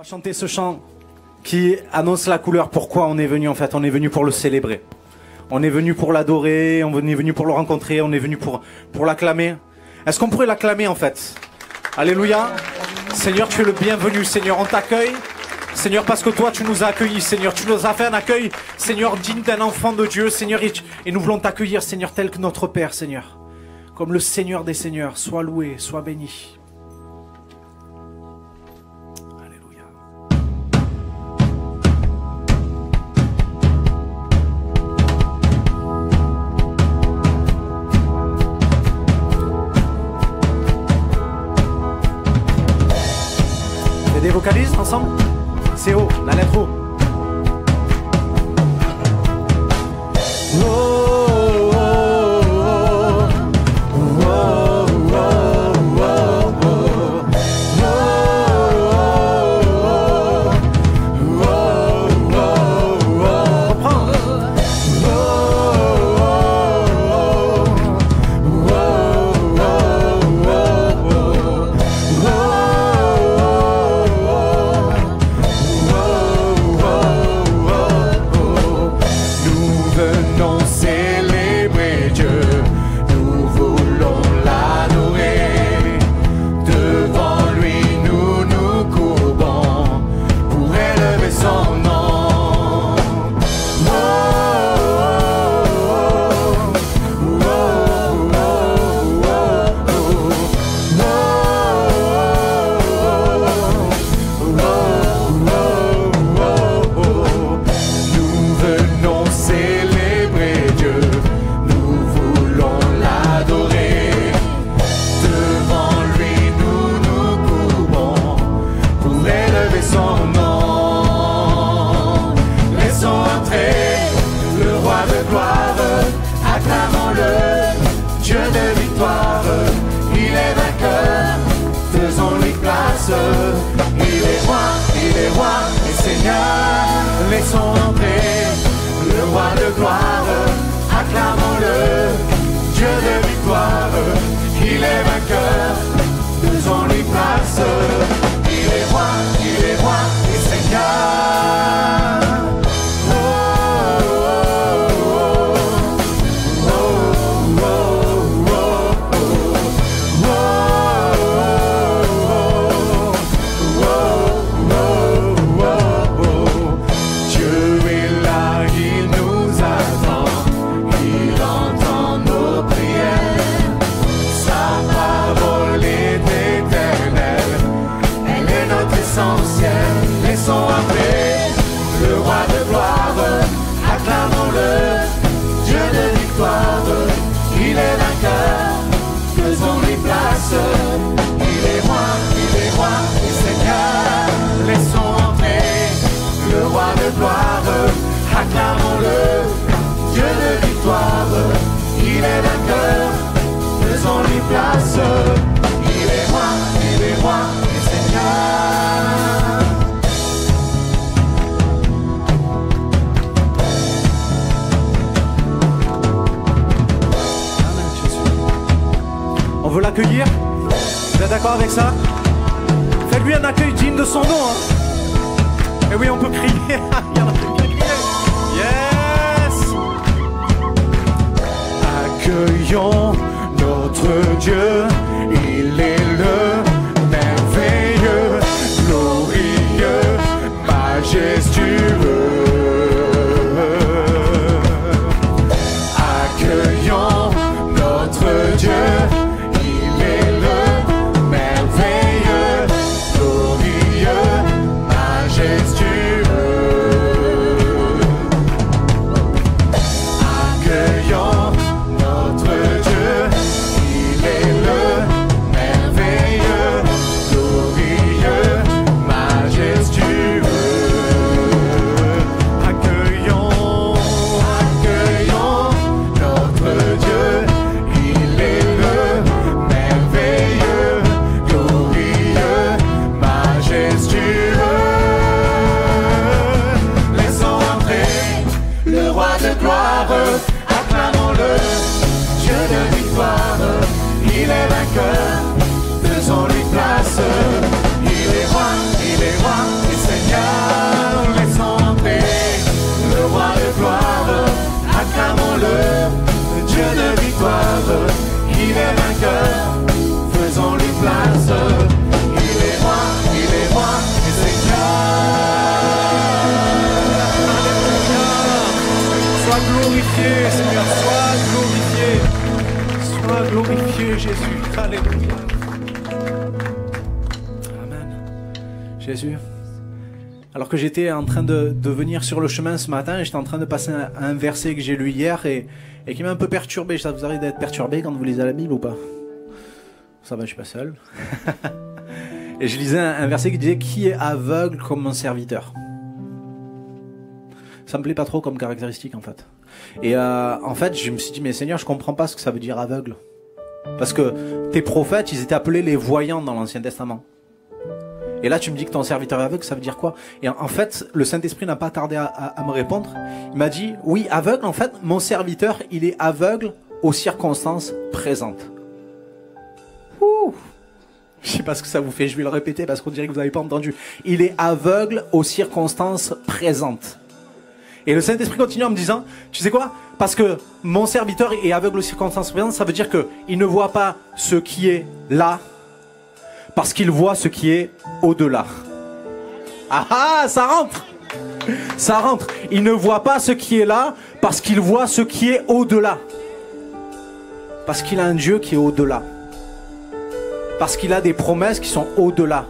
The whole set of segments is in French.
Chanter ce chant qui annonce la couleur. Pourquoi on est venu en fait? On est venu pour le célébrer. On est venu pour l'adorer, on est venu pour le rencontrer, on est venu pour l'acclamer. Est-ce qu'on pourrait l'acclamer en fait? Alléluia. Seigneur, tu es le bienvenu. Seigneur, on t'accueille. Seigneur, parce que toi, tu nous as accueillis. Seigneur, tu nous as fait un accueil, Seigneur, digne d'un enfant de Dieu. Seigneur, et nous voulons t'accueillir, Seigneur, tel que notre Père, Seigneur. Comme le Seigneur des Seigneurs. Sois loué, sois béni. Des vocalises ensemble? C'est O, la lettre O. Laissons entrer le roi de gloire, acclamons-le, Dieu de victoire, il est vainqueur, faisons-lui place, il est roi et Seigneur. Acclamons-le, Dieu de victoire, il est vainqueur, faisons-lui place, il est roi et Seigneur. Amen, Jésus. On veut l'accueillir? Vous êtes d'accord avec ça? Faites-lui un accueil digne de son nom. Hein. Et oui, on peut crier. Il y en a qui crient. Yes! Accueillons notre Dieu, il est le merveilleux, glorieux, majestueux. Accueillons notre Dieu, il est le merveilleux, glorieux, majestueux. Accueillons notre Dieu, il est le glorifié, Seigneur, sois glorifié, Jésus. Alléluia. Amen. Jésus. Alors que j'étais en train de venir sur le chemin ce matin, j'étais en train de passer un verset que j'ai lu hier et qui m'a un peu perturbé. Ça vous arrive d'être perturbé quand vous lisez la Bible ou pas? Ça va, je suis pas seul. Et je lisais un verset qui disait « Qui est aveugle comme mon serviteur ?» Ça me plaît pas trop comme caractéristique en fait. Et en fait, je me suis dit « Mais Seigneur, je comprends pas ce que ça veut dire aveugle. » Parce que tes prophètes, ils étaient appelés les voyants dans l'Ancien Testament. Et là, tu me dis que ton serviteur est aveugle, ça veut dire quoi? Et en fait, le Saint-Esprit n'a pas tardé à me répondre. Il m'a dit, oui, aveugle, en fait, mon serviteur, il est aveugle aux circonstances présentes. Ouh. Je sais pas ce que ça vous fait, je vais le répéter parce qu'on dirait que vous n'avez pas entendu. Il est aveugle aux circonstances présentes. Et le Saint-Esprit continue en me disant, tu sais quoi? Parce que mon serviteur est aveugle aux circonstances présentes, ça veut dire qu'il ne voit pas ce qui est là, parce qu'il voit ce qui est au-delà. Ah ah, ça rentre! Ça rentre. Il ne voit pas ce qui est là, parce qu'il voit ce qui est au-delà. Parce qu'il a un Dieu qui est au-delà. Parce qu'il a des promesses qui sont au-delà.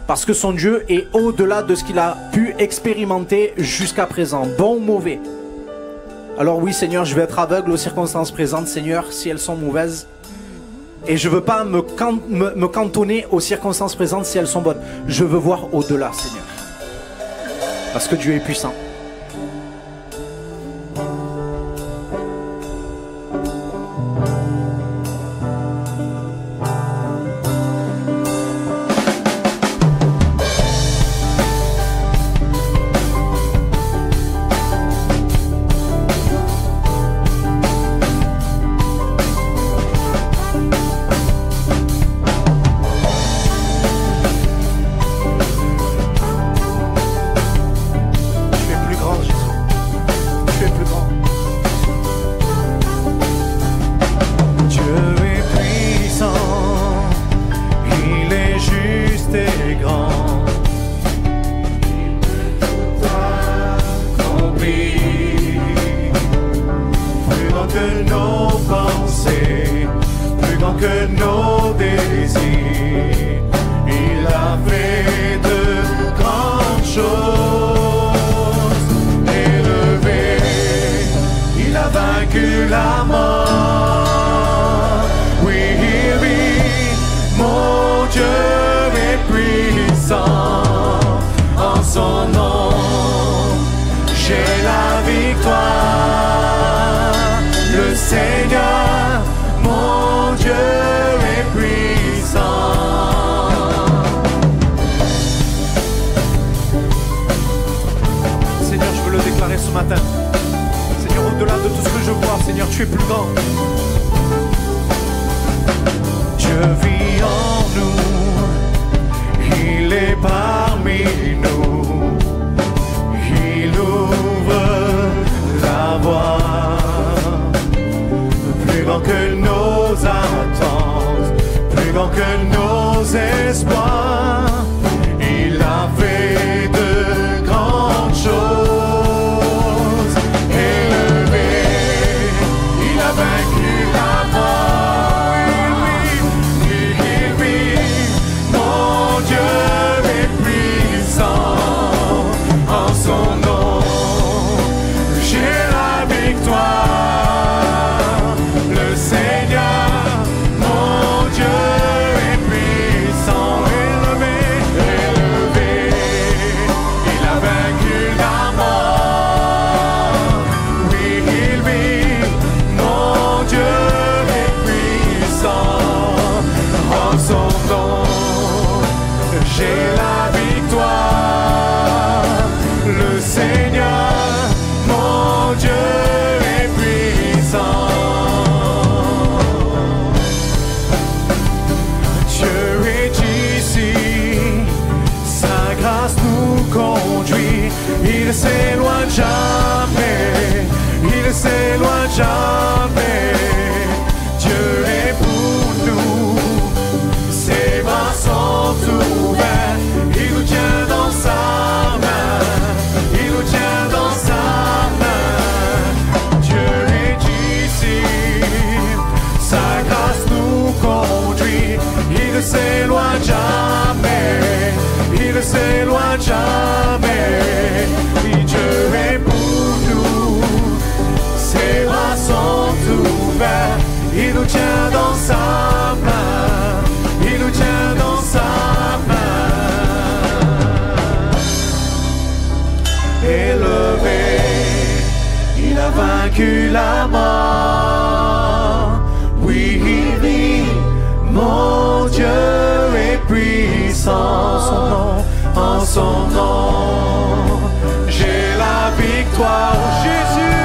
Parce que son Dieu est au-delà de ce qu'il a pu expérimenter jusqu'à présent, bon ou mauvais. Alors oui, Seigneur, je vais être aveugle aux circonstances présentes, Seigneur, si elles sont mauvaises. Et je ne veux pas me cantonner aux circonstances présentes si elles sont bonnes. Je veux voir au-delà, Seigneur. Parce que Dieu est puissant. Dieu est pour nous, ses bras sont ouverts. vaincu la mort. Oui, oui, mon Dieu est puissant. En son nom, j'ai la victoire. Jésus,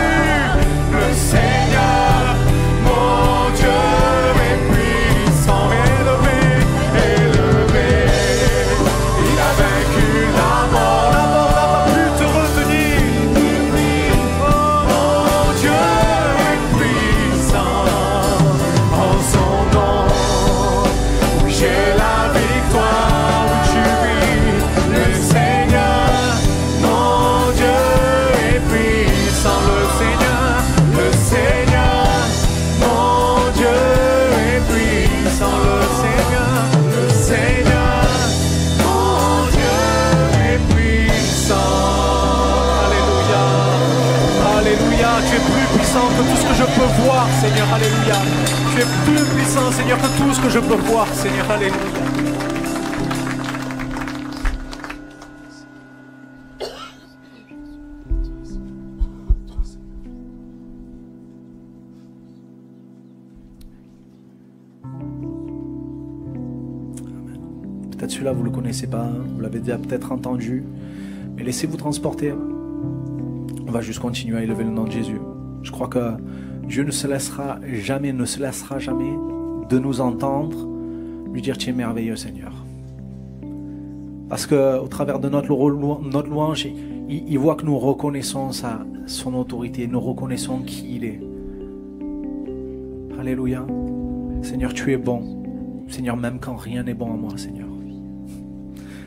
le Seigneur, mon Dieu est puissant. Élevé, élevé, il a vaincu la mort. La mort n'a pas pu te retenir. Mon Dieu est puissant. En son nom, j'ai la victoire. Que tout ce que je peux voir, Seigneur, alléluia. Tu es plus puissant, Seigneur, que tout ce que je peux voir, Seigneur, alléluia. Peut-être celui-là, vous ne le connaissez pas, vous l'avez déjà peut-être entendu, mais laissez-vous transporter. On va juste continuer à élever le nom de Jésus. Je crois que Dieu ne se laissera jamais de nous entendre lui dire tu es merveilleux Seigneur. Parce qu'au travers de notre louange, il voit que nous reconnaissons son autorité, nous reconnaissons qui il est. Alléluia. Seigneur, tu es bon. Seigneur, même quand rien n'est bon à moi, Seigneur.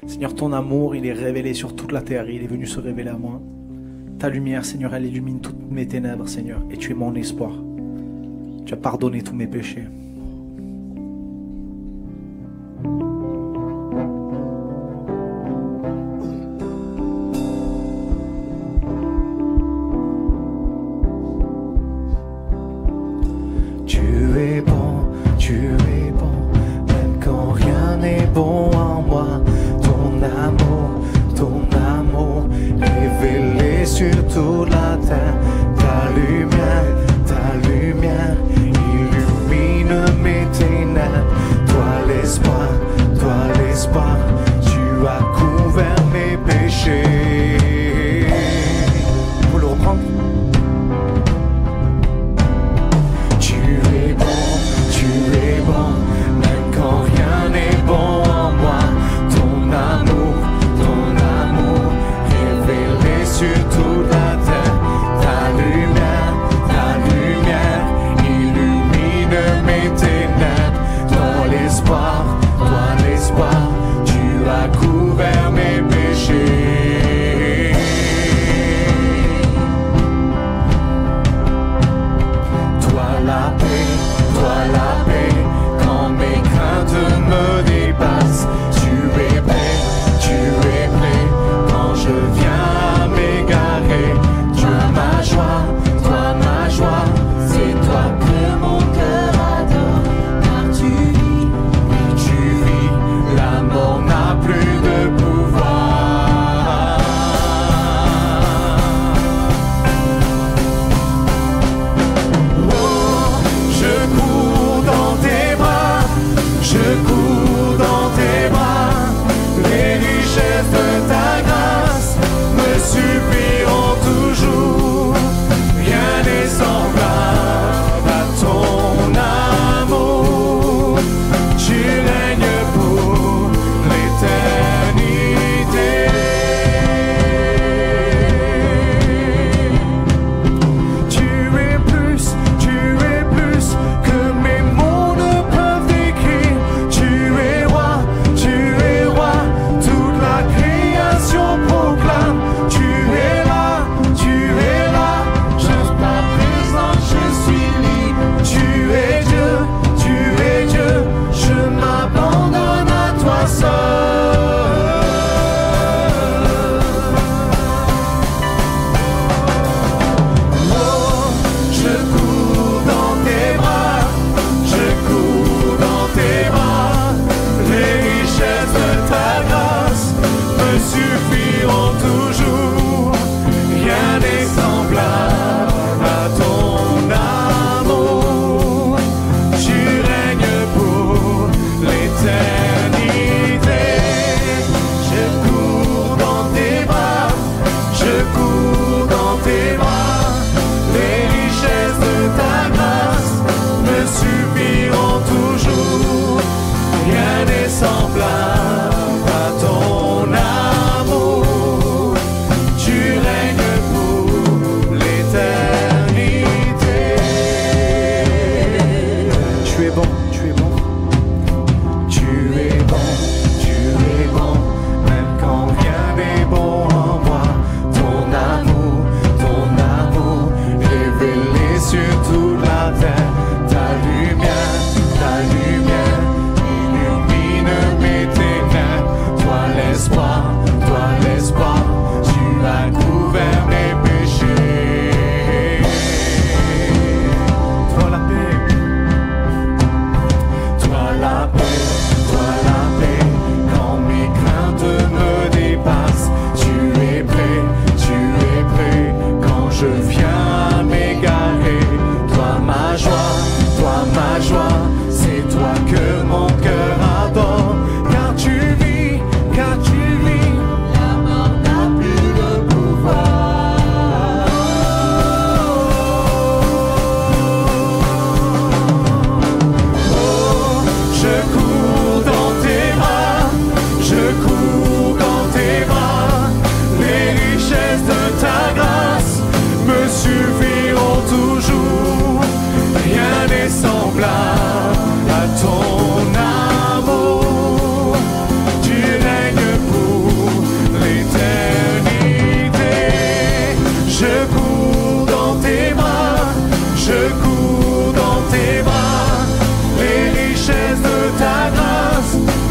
Seigneur, ton amour, il est révélé sur toute la terre, il est venu se révéler à moi. Ta lumière, Seigneur, elle illumine toutes mes ténèbres, Seigneur. Et tu es mon espoir. Tu as pardonné tous mes péchés. Tu es bon, même quand rien n'est bon en moi. Ton amour, révélé sur toute la terre. Ta lumière illumine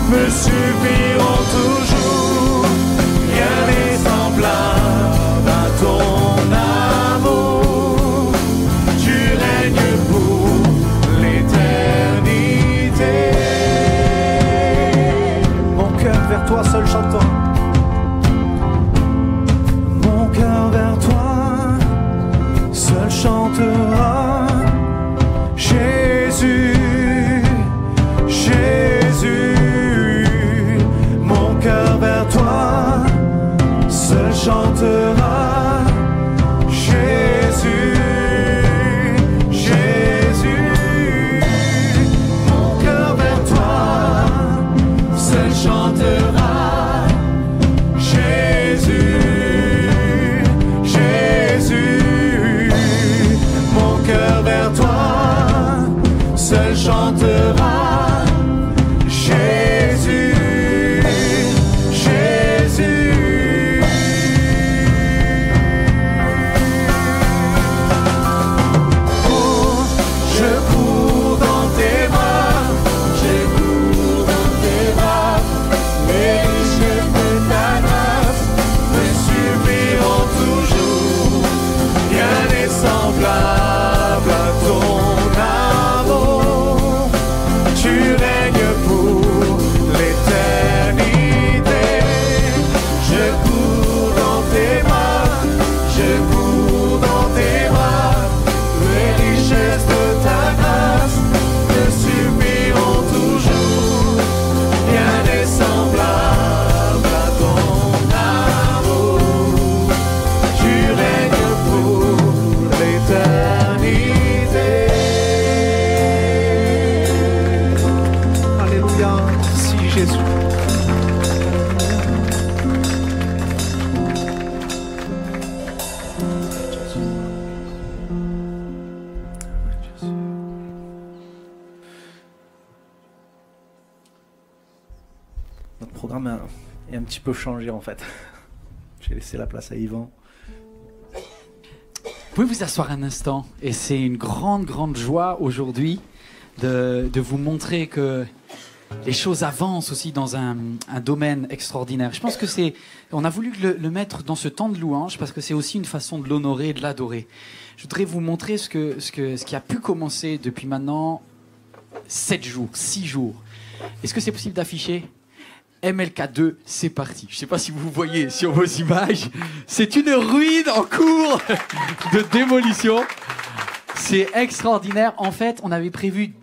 me suffiront toujours. Rien n'est semblable à ton amour. Tu règnes pour l'éternité. Mon cœur vers toi seul chantera. Mon cœur vers toi seul chantera. Jésus, Jésus, mon cœur vers toi seul chantera. Jésus, Jésus, mon cœur vers toi seul chantera. Jésus, Jésus, mon cœur vers toi seul chantera. Jésus, Jésus. Oh, je cours dans tes bras, je cours dans tes bras. Les richesses de ta grâce me suffiront toujours. Rien n'est semblable à ton amour. Tu règnes pour l'éternité. Je cours dans tes bras, je cours dans tes bras. Les richesses de ta grâce me suffiront toujours. Rien n'est semblable à ton amour. Tu règnes pour l'éternité. Alléluia, merci Jésus. Notre programme est un petit peu changé en fait. J'ai laissé la place à Yvan. Vous pouvez vous asseoir un instant, et c'est une grande joie aujourd'hui de vous montrer que les choses avancent aussi dans un domaine extraordinaire. Je pense que on a voulu le mettre dans ce temps de louange parce que c'est aussi une façon de l'honorer et de l'adorer. Je voudrais vous montrer ce qui a pu commencer depuis maintenant 7 jours, 6 jours. Est-ce que c'est possible d'afficher ? MLK2, c'est parti. Je ne sais pas si vous voyez sur vos images, c'est une ruine en cours de démolition. C'est extraordinaire. En fait, on avait prévu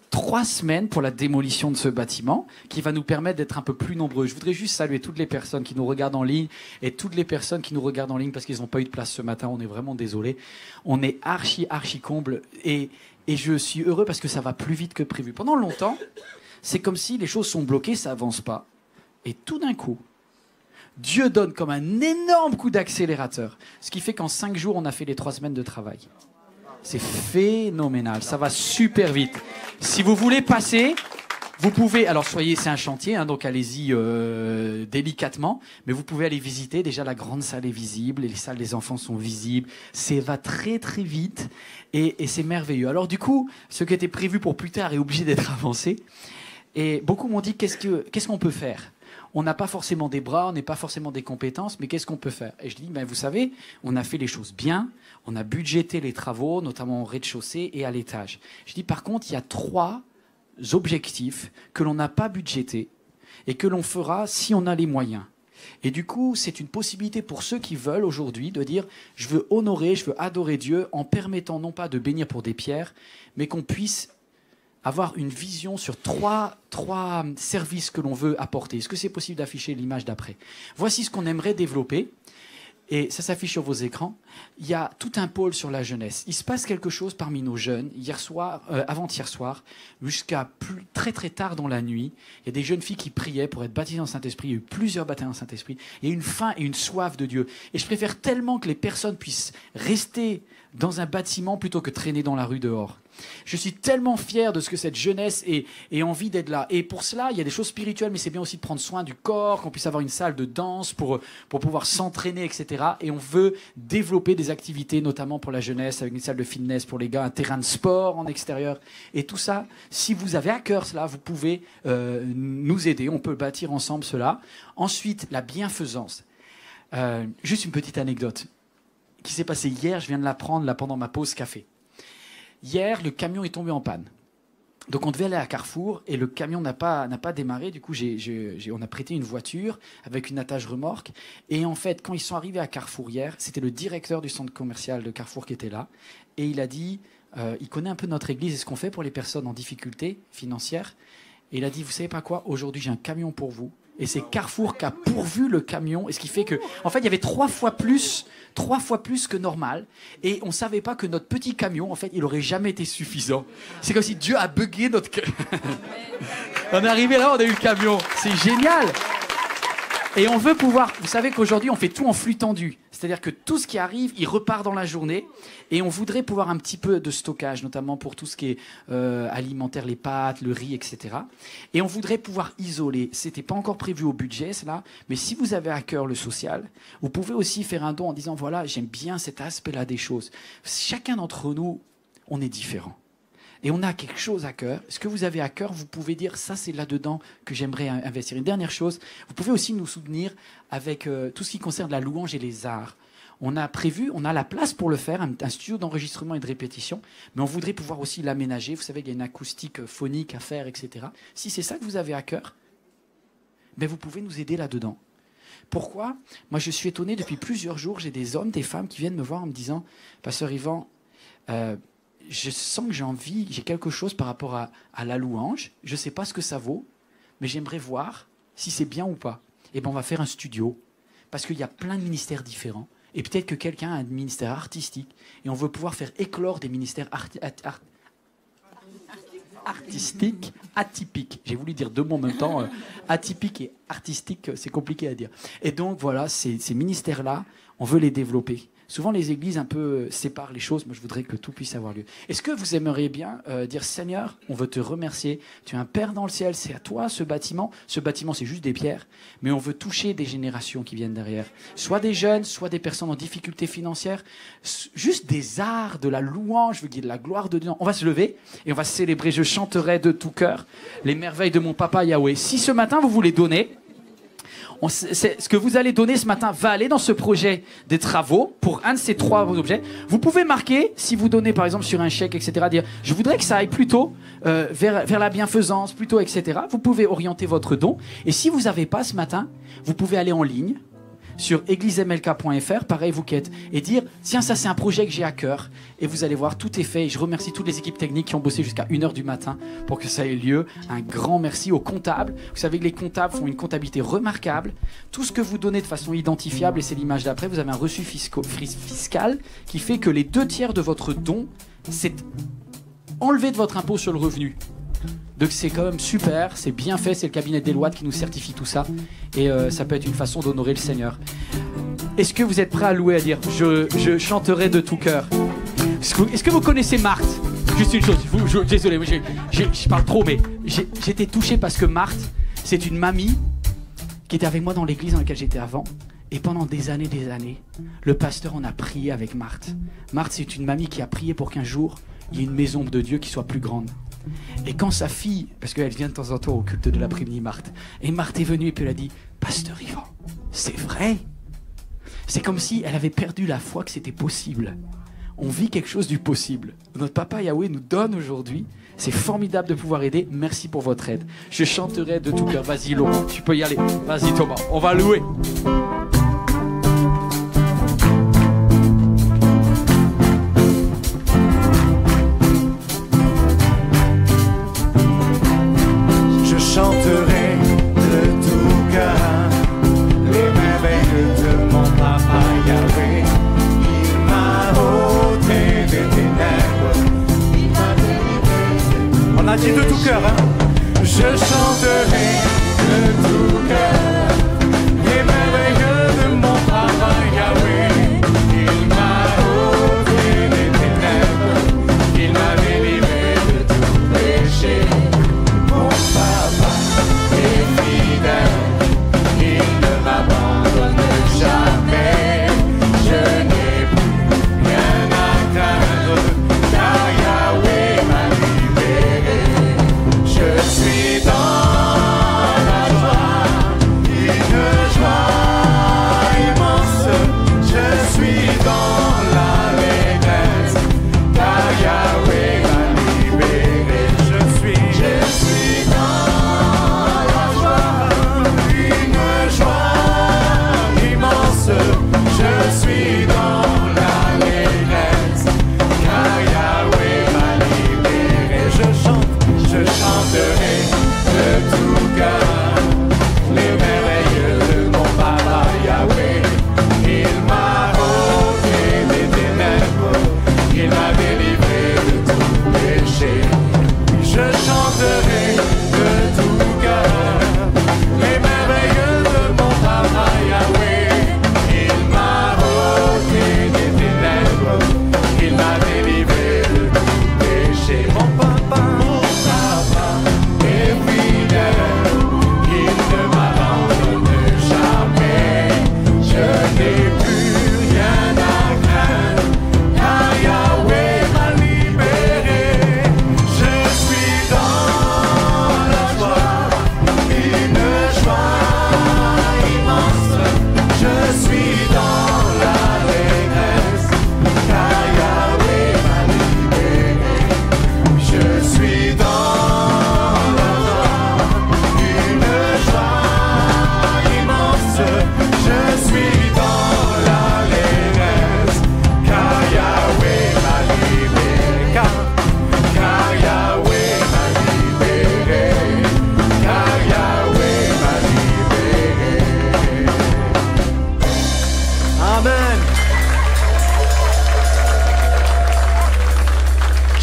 3 semaines pour la démolition de ce bâtiment qui va nous permettre d'être un peu plus nombreux. Je voudrais juste saluer toutes les personnes qui nous regardent en ligne et toutes les personnes qui nous regardent en ligne parce qu'ils n'ont pas eu de place ce matin. On est vraiment désolés. On est archi comble et je suis heureux parce que ça va plus vite que prévu. Pendant longtemps, c'est comme si les choses sont bloquées, ça avance pas. Et tout d'un coup, Dieu donne comme un énorme coup d'accélérateur. Ce qui fait qu'en 5 jours, on a fait les 3 semaines de travail. C'est phénoménal, ça va super vite. Si vous voulez passer, vous pouvez, alors c'est un chantier, hein, donc allez-y délicatement, mais vous pouvez aller visiter. Déjà, la grande salle est visible, les salles des enfants sont visibles. Ça va très vite et c'est merveilleux. Alors du coup, ce qui était prévu pour plus tard est obligé d'être avancé. Et beaucoup m'ont dit, qu'est-ce qu'on peut faire ? On n'a pas forcément des bras, on n'a pas forcément des compétences, mais qu'est-ce qu'on peut faire ? Et je dis, vous savez, on a fait les choses bien, on a budgété les travaux, notamment au rez-de-chaussée et à l'étage. Je dis, par contre, il y a 3 objectifs que l'on n'a pas budgétés et que l'on fera si on a les moyens. Et du coup, c'est une possibilité pour ceux qui veulent aujourd'hui de dire, je veux honorer, je veux adorer Dieu en permettant non pas de bénir pour des pierres, mais qu'on puisse avoir une vision sur trois services que l'on veut apporter. Est-ce que c'est possible d'afficher l'image d'après ? Voici ce qu'on aimerait développer. Et ça s'affiche sur vos écrans. Il y a tout un pôle sur la jeunesse. Il se passe quelque chose parmi nos jeunes. Avant-hier soir, jusqu'à très tard dans la nuit, il y a des jeunes filles qui priaient pour être baptisées en Saint-Esprit. Il y a eu plusieurs baptêmes en Saint-Esprit. Il y a une faim et une soif de Dieu. Et je préfère tellement que les personnes puissent rester dans un bâtiment plutôt que traîner dans la rue dehors. Je suis tellement fier de ce que cette jeunesse ait envie d'être là. Et pour cela, il y a des choses spirituelles, mais c'est bien aussi de prendre soin du corps, qu'on puisse avoir une salle de danse pour pouvoir s'entraîner, etc. Et on veut développer développer des activités, notamment pour la jeunesse, avec une salle de fitness pour les gars, un terrain de sport en extérieur. Et tout ça, si vous avez à cœur cela, vous pouvez nous aider. On peut bâtir ensemble cela. Ensuite, la bienfaisance. Juste une petite anecdote qui s'est passée hier. Je viens de l'apprendre là pendant ma pause café. Hier, le camion est tombé en panne. Donc on devait aller à Carrefour et le camion n'a pas démarré. Du coup, on a prêté une voiture avec une attache remorque. Et en fait, quand ils sont arrivés à Carrefour hier, c'était le directeur du centre commercial de Carrefour qui était là. Et il a dit, il connaît un peu notre église et ce qu'on fait pour les personnes en difficulté financière. Et il a dit, vous savez pas quoi, aujourd'hui j'ai un camion pour vous. Et c'est Carrefour qui a pourvu le camion. Et ce qui fait que, en fait, il y avait 3 fois plus que normal. Et on ne savait pas que notre petit camion, en fait, il n'aurait jamais été suffisant. C'est comme si Dieu a bugué notre camion. On est arrivé là, on a eu le camion. C'est génial. Et on veut pouvoir... Vous savez qu'aujourd'hui, on fait tout en flux tendu. C'est-à-dire que tout ce qui arrive, il repart dans la journée. Et on voudrait pouvoir un petit peu de stockage, notamment pour tout ce qui est alimentaire, les pâtes, le riz, etc. Et on voudrait pouvoir isoler. Ce n'était pas encore prévu au budget, cela. Mais si vous avez à cœur le social, vous pouvez aussi faire un don en disant, voilà, j'aime bien cet aspect-là des choses. Chacun d'entre nous, on est différent. Et on a quelque chose à cœur. Ce que vous avez à cœur, vous pouvez dire, ça c'est là-dedans que j'aimerais investir. Une dernière chose, vous pouvez aussi nous soutenir avec tout ce qui concerne la louange et les arts. On a prévu, on a la place pour le faire, un studio d'enregistrement et de répétition, mais on voudrait pouvoir aussi l'aménager. Vous savez qu'il y a une acoustique phonique à faire, etc. Si c'est ça que vous avez à cœur, ben vous pouvez nous aider là-dedans. Pourquoi ? Moi, je suis étonné, depuis plusieurs jours, j'ai des hommes, des femmes qui viennent me voir en me disant, « Pasteur Yvan, je sens que j'ai quelque chose par rapport à la louange. Je ne sais pas ce que ça vaut, mais j'aimerais voir si c'est bien ou pas. » Et ben on va faire un studio, parce qu'il y a plein de ministères différents. Et peut-être que quelqu'un a un ministère artistique, et on veut pouvoir faire éclore des ministères artistiques, atypiques. J'ai voulu dire 2 mots en même temps. Atypique et artistique, c'est compliqué à dire. Et donc voilà, ces ministères-là, on veut les développer. Souvent, les églises un peu séparent les choses. Moi, je voudrais que tout puisse avoir lieu. Est-ce que vous aimeriez bien dire, Seigneur, on veut te remercier. Tu es un Père dans le ciel, c'est à toi ce bâtiment. Ce bâtiment, c'est juste des pierres. Mais on veut toucher des générations qui viennent derrière. Soit des jeunes, soit des personnes en difficulté financière. Juste des arts, de la louange, je veux dire de la gloire de Dieu. On va se lever et on va célébrer. Je chanterai de tout cœur les merveilles de mon papa Yahweh. Si ce matin, vous voulez donner... ce que vous allez donner ce matin va aller dans ce projet des travaux pour un de ces 3 objets. Vous pouvez marquer, si vous donnez par exemple sur un chèque, etc., dire je voudrais que ça aille plutôt vers la bienfaisance, plutôt, etc. Vous pouvez orienter votre don. Et si vous n'avez pas ce matin, vous pouvez aller en ligne sur églisemlk.fr, pareil vous qui êtes, et dire tiens, ça c'est un projet que j'ai à cœur. Et vous allez voir, tout est fait. Et je remercie toutes les équipes techniques qui ont bossé jusqu'à 1h du matin pour que ça ait lieu. Un grand merci aux comptables. Vous savez que les comptables font une comptabilité remarquable. Tout ce que vous donnez de façon identifiable, et c'est l'image d'après, vous avez un reçu fiscal qui fait que les 2/3 de votre don, c'est enlevé de votre impôt sur le revenu. Donc c'est quand même super, c'est bien fait, c'est le cabinet des lois qui nous certifie tout ça. Et ça peut être une façon d'honorer le Seigneur. Est-ce que vous êtes prêts à louer, à dire je chanterai de tout cœur? Est-ce que vous connaissez Marthe? Juste une chose, désolé, je parle trop, mais j'étais touché parce que Marthe, c'est une mamie qui était avec moi dans l'église dans laquelle j'étais avant. Et pendant des années, le pasteur en a prié avec Marthe. Marthe, c'est une mamie qui a prié pour qu'un jour, il y ait une maison de Dieu qui soit plus grande. Et quand sa fille, parce qu'elle vient de temps en temps au culte de l'après-midi, Marthe, et Marthe est venue et puis elle a dit « Pasteur Yvan, c'est vrai ?» C'est comme si elle avait perdu la foi que c'était possible. On vit quelque chose du possible. Notre papa Yahweh nous donne aujourd'hui. C'est formidable de pouvoir aider. Merci pour votre aide. Je chanterai de tout cœur. Vas-y Laurent, tu peux y aller. Vas-y Thomas, on va louer. Chanterai de tout cœur les merveilles de mon papa Yahweh. Il m'a ôté des ténèbres, il m'a délivré. On a dit de tout cœur, hein? Je chanterai de tout cœur les merveilles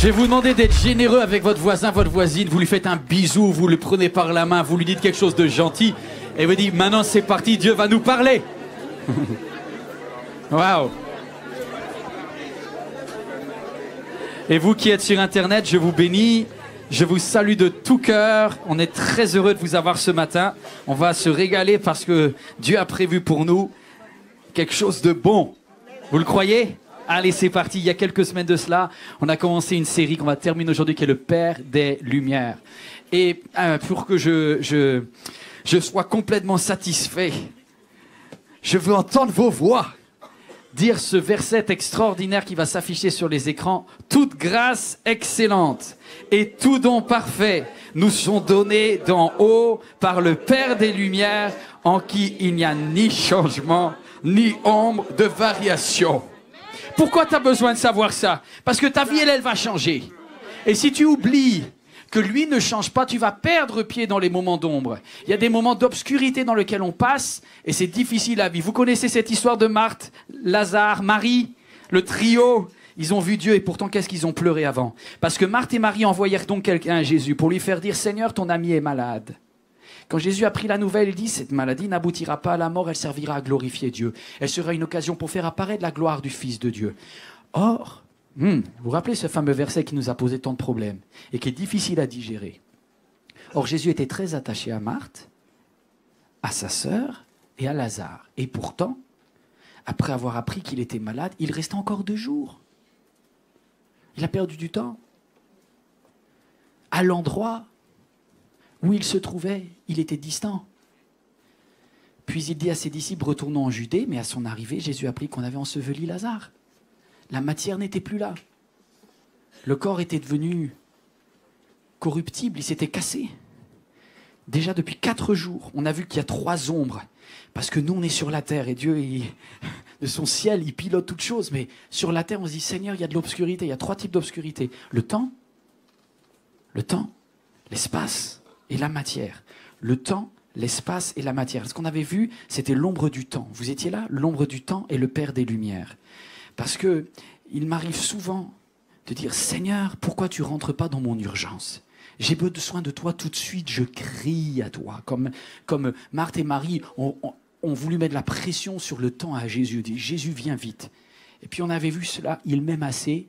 vais vous demander d'être généreux avec votre voisin, votre voisine. Vous lui faites un bisou, vous le prenez par la main, vous lui dites quelque chose de gentil. Et vous dites, maintenant c'est parti, Dieu va nous parler. Waouh. Et vous qui êtes sur Internet, je vous bénis. Je vous salue de tout cœur. On est très heureux de vous avoir ce matin. On va se régaler parce que Dieu a prévu pour nous quelque chose de bon. Vous le croyez ? Allez, c'est parti. Il y a quelques semaines de cela, on a commencé une série qu'on va terminer aujourd'hui qui est le Père des Lumières. Et pour que je sois complètement satisfait, je veux entendre vos voix dire ce verset extraordinaire qui va s'afficher sur les écrans. Toute grâce excellente et tout don parfait nous sont donnés d'en haut par le Père des Lumières, en qui il n'y a ni changement, ni ombre de variation. Pourquoi tu as besoin de savoir ça? Parce que ta vie, elle va changer. Et si tu oublies que lui ne change pas, tu vas perdre pied dans les moments d'ombre. Il y a des moments d'obscurité dans lesquels on passe et c'est difficile à vivre. Vous connaissez cette histoire de Marthe, Lazare, Marie, le trio. Ils ont vu Dieu et pourtant qu'est-ce qu'ils ont pleuré avant? Parce que Marthe et Marie envoyèrent donc quelqu'un à Jésus pour lui faire dire « Seigneur, ton ami est malade ». Quand Jésus a pris la nouvelle, il dit « Cette maladie n'aboutira pas à la mort, elle servira à glorifier Dieu. Elle sera une occasion pour faire apparaître la gloire du Fils de Dieu. » Or, vous vous rappelez ce fameux verset qui nous a posé tant de problèmes et qui est difficile à digérer. Or, Jésus était très attaché à Marthe, à sa sœur et à Lazare. Et pourtant, après avoir appris qu'il était malade, il restait encore 2 jours. Il a perdu du temps. À l'endroit où il se trouvait, il était distant. Puis il dit à ses disciples, retournons en Judée, mais à son arrivée, Jésus a appris qu'on avait enseveli Lazare. La matière n'était plus là. Le corps était devenu corruptible, il s'était cassé. Déjà depuis 4 jours, on a vu qu'il y a 3 ombres. Parce que nous, on est sur la terre et Dieu, de son ciel, il pilote toutes choses. Mais sur la terre, on se dit, Seigneur, il y a de l'obscurité. Il y a 3 types d'obscurité. Le temps, l'espace et la matière. Le temps, l'espace et la matière. Ce qu'on avait vu, c'était l'ombre du temps. Vous étiez là? L'ombre du temps est le Père des Lumières. Parce que il m'arrive souvent de dire, Seigneur, pourquoi tu rentres pas dans mon urgence? J'ai besoin de toi tout de suite, je crie à toi. Comme Marthe et Marie ont voulu mettre la pression sur le temps à Jésus. Dit, Jésus, viens vite. Et puis on avait vu cela, il m'aime assez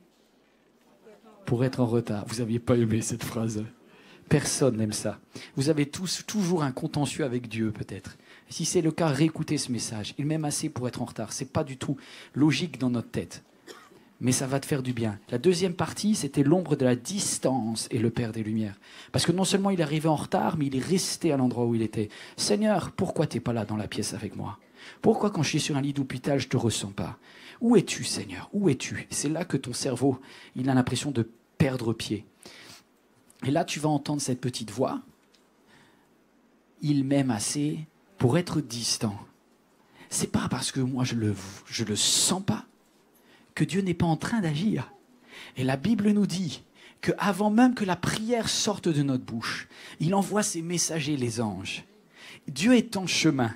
pour être en retard. Vous n'aviez pas aimé cette phrase? Personne n'aime ça. Vous avez tous toujours un contentieux avec Dieu, peut-être. Si c'est le cas, réécoutez ce message. Il m'aime assez pour être en retard. Ce n'est pas du tout logique dans notre tête. Mais ça va te faire du bien. La deuxième partie, c'était l'ombre de la distance et le Père des Lumières. Parce que non seulement il est arrivé en retard, mais il est resté à l'endroit où il était. Seigneur, pourquoi tu n'es pas là dans la pièce avec moi? Pourquoi quand je suis sur un lit d'hôpital, je ne te ressens pas? Où es-tu, Seigneur? Où es-tu? C'est là que ton cerveau, il a l'impression de perdre pied. Et là, tu vas entendre cette petite voix. Il m'aime assez pour être distant. C'est pas parce que moi je le sens pas que Dieu n'est pas en train d'agir. Et la Bible nous dit qu'avant même que la prière sorte de notre bouche, il envoie ses messagers, les anges. Dieu est en chemin.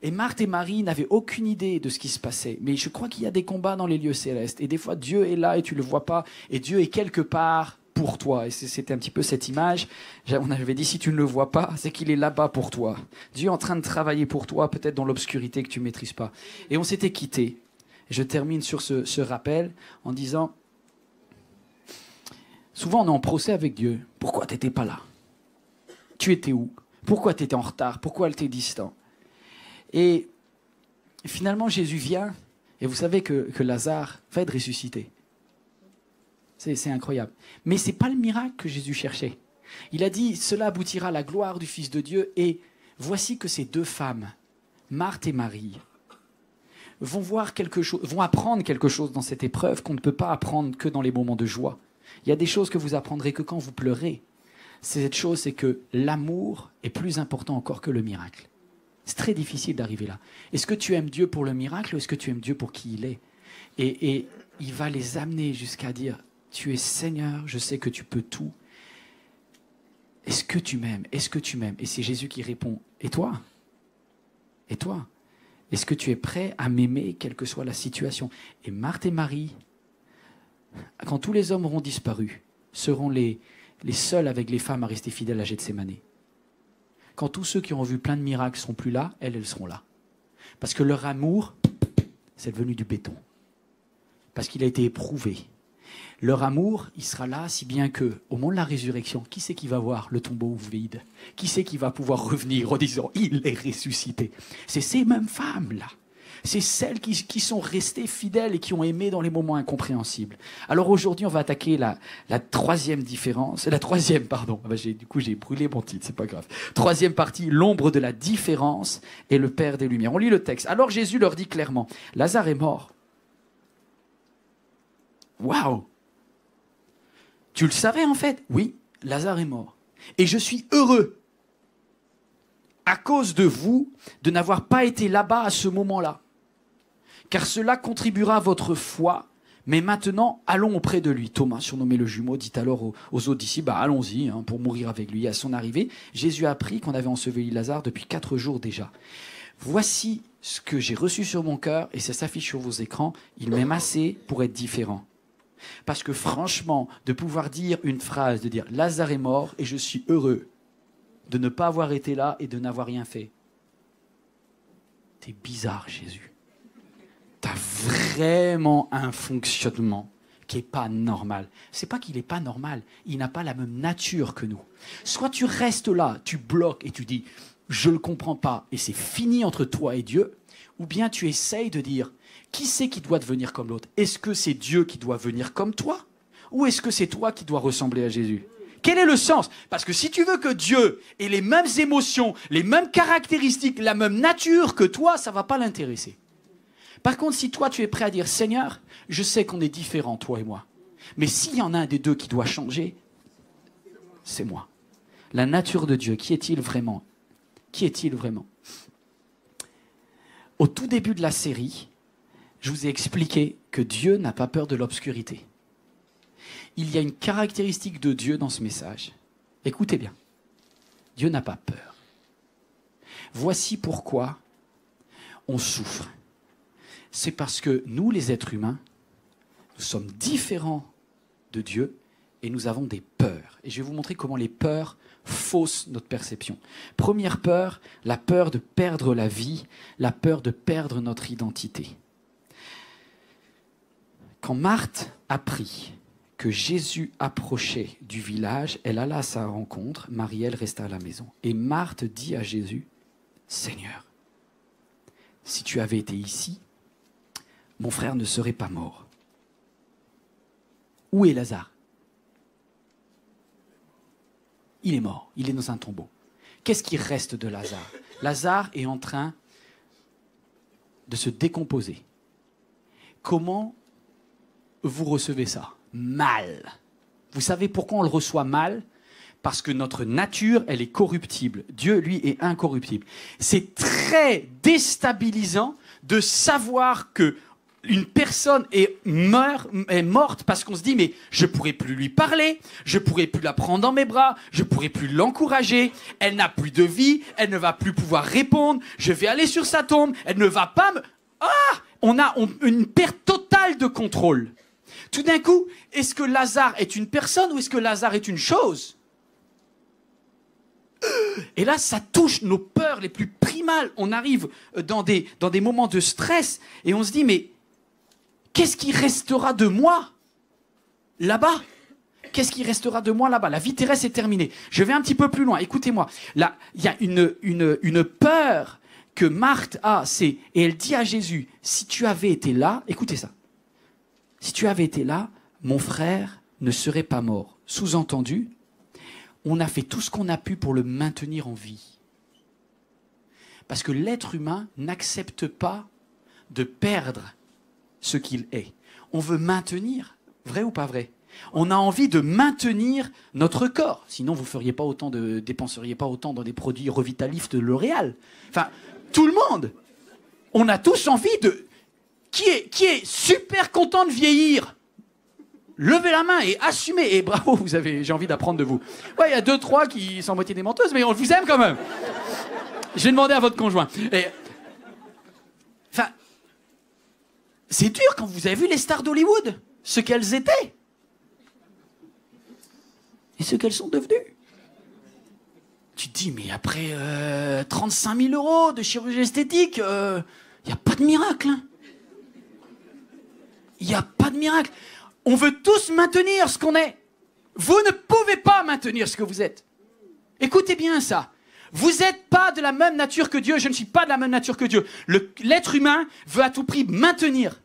Et Marthe et Marie n'avaient aucune idée de ce qui se passait. Mais je crois qu'il y a des combats dans les lieux célestes. Et des fois, Dieu est là et tu ne le vois pas. Et Dieu est quelque part pour toi. Et c'était un petit peu cette image. On avait dit, si tu ne le vois pas, c'est qu'il est là-bas pour toi. Dieu est en train de travailler pour toi, peut-être dans l'obscurité que tu ne maîtrises pas. Et on s'était quittés. Je termine sur ce rappel en disant, souvent on est en procès avec Dieu. Pourquoi tu n'étais pas là? Tu étais où? Pourquoi tu étais en retard? Pourquoi elle était distant? Et finalement, Jésus vient, et vous savez que Lazare va être ressuscité. C'est incroyable. Mais ce n'est pas le miracle que Jésus cherchait. Il a dit, cela aboutira à la gloire du Fils de Dieu, et voici que ces 2 femmes, Marthe et Marie, vont apprendre quelque chose dans cette épreuve qu'on ne peut pas apprendre que dans les moments de joie. Il y a des choses que vous apprendrez que quand vous pleurez. Cette chose, c'est que l'amour est plus important encore que le miracle. C'est très difficile d'arriver là. Est-ce que tu aimes Dieu pour le miracle ou est-ce que tu aimes Dieu pour qui il est? Et il va les amener jusqu'à dire, tu es Seigneur, je sais que tu peux tout. Est-ce que tu m'aimes? Est-ce que tu m'aimes? Et c'est Jésus qui répond, et toi? Et toi? Est-ce que tu es prêt à m'aimer, quelle que soit la situation? Et Marthe et Marie, quand tous les hommes auront disparu, seront les seuls avec les femmes à rester fidèles à Gethsémani. Quand tous ceux qui ont vu plein de miracles ne seront plus là, elles seront là. Parce que leur amour, c'est devenu du béton. Parce qu'il a été éprouvé. Leur amour, il sera là, si bien que, au moment de la résurrection, qui c'est qui va voir le tombeau vide? Qui c'est qui va pouvoir revenir en disant « Il est ressuscité » C'est ces mêmes femmes-là. C'est celles qui sont restées fidèles et qui ont aimé dans les moments incompréhensibles. Alors aujourd'hui, on va attaquer la troisième différence. La troisième, pardon. Du coup, j'ai brûlé mon titre, c'est pas grave. Troisième partie, l'ombre de la différence et le Père des Lumières. On lit le texte. Alors Jésus leur dit clairement, Lazare est mort. Waouh! Tu le savais en fait? Oui, Lazare est mort. Et je suis heureux, à cause de vous, de n'avoir pas été là-bas à ce moment-là. Car cela contribuera à votre foi. Mais maintenant, allons auprès de lui. Thomas, surnommé le jumeau, dit alors aux autres disciples, allons-y pour mourir avec lui. À son arrivée, Jésus a appris qu'on avait enseveli Lazare depuis 4 jours déjà. Voici ce que j'ai reçu sur mon cœur, et ça s'affiche sur vos écrans. Il m'aime assez pour être différent. Parce que franchement, de pouvoir dire une phrase, de dire « Lazare est mort et je suis heureux de ne pas avoir été là et de n'avoir rien fait ». T'es bizarre, Jésus. T'as vraiment un fonctionnement qui n'est pas normal. C'est pas qu'il n'est pas normal, il n'a pas la même nature que nous. Soit tu restes là, tu bloques et tu dis « je ne le comprends pas » et c'est fini entre toi et Dieu, ou bien tu essayes de dire « qui c'est qui doit devenir comme l'autre? Est-ce que c'est Dieu qui doit venir comme toi? Ou est-ce que c'est toi qui dois ressembler à Jésus ?» Quel est le sens? Parce que si tu veux que Dieu ait les mêmes émotions, les mêmes caractéristiques, la même nature que toi, ça ne va pas l'intéresser. Par contre, si toi, tu es prêt à dire « Seigneur, je sais qu'on est différents, toi et moi. Mais s'il y en a un des deux qui doit changer, c'est moi. » La nature de Dieu, qui est-il vraiment? Qui est-il vraiment? Au tout début de la série, je vous ai expliqué que Dieu n'a pas peur de l'obscurité. Il y a une caractéristique de Dieu dans ce message. Écoutez bien. Dieu n'a pas peur. Voici pourquoi on souffre. C'est parce que nous, les êtres humains, nous sommes différents de Dieu et nous avons des peurs. Et je vais vous montrer comment les peurs faussent notre perception. Première peur, la peur de perdre la vie, la peur de perdre notre identité. Quand Marthe apprit que Jésus approchait du village, elle alla à sa rencontre, Marie, elle resta à la maison. Et Marthe dit à Jésus, « Seigneur, si tu avais été ici, mon frère ne serait pas mort. » Où est Lazare? Il est mort, il est dans un tombeau. Qu'est-ce qui reste de Lazare? Lazare est en train de se décomposer. Comment vous recevez ça? Mal. Vous savez pourquoi on le reçoit mal? Parce que notre nature, elle est corruptible. Dieu, lui, est incorruptible. C'est très déstabilisant de savoir que une personne est morte parce qu'on se dit mais je pourrais plus lui parler, je pourrais plus la prendre dans mes bras, je pourrais plus l'encourager, elle n'a plus de vie, elle ne va plus pouvoir répondre, je vais aller sur sa tombe, elle ne va pas me... On a une perte totale de contrôle. Tout d'un coup, est-ce que Lazare est une personne ou est-ce que Lazare est une chose? Et là, ça touche nos peurs les plus primales. On arrive dans des moments de stress et on se dit mais qu'est-ce qui restera de moi là-bas? Qu'est-ce qui restera de moi là-bas? La vie terrestre est terminée. Je vais un petit peu plus loin. Écoutez-moi. Là, il y a une peur que Marthe a. Et elle dit à Jésus, si tu avais été là, écoutez ça. Si tu avais été là, mon frère ne serait pas mort. Sous-entendu, on a fait tout ce qu'on a pu pour le maintenir en vie. Parce que l'être humain n'accepte pas de perdre ce qu'il est. On veut maintenir, vrai ou pas vrai? On a envie de maintenir notre corps. Sinon, vous dépenseriez pas autant dans des produits Revitalift de L'Oréal. Enfin, tout le monde. On a tous envie de... Qui est super content de vieillir? Levez la main et assumez. Et bravo, j'ai envie d'apprendre de vous. Ouais, il y a 2-3 qui sont moitié des menteuses, mais on vous aime quand même. Je vais demander à votre conjoint. Enfin, c'est dur quand vous avez vu les stars d'Hollywood, ce qu'elles étaient. et ce qu'elles sont devenues. Tu te dis, mais après 35 000 euros de chirurgie esthétique, il n'y a pas de miracle. Hein. Il n'y a pas de miracle. On veut tous maintenir ce qu'on est. Vous ne pouvez pas maintenir ce que vous êtes. Écoutez bien ça. Vous n'êtes pas de la même nature que Dieu. Je ne suis pas de la même nature que Dieu. L'être humain veut à tout prix maintenir.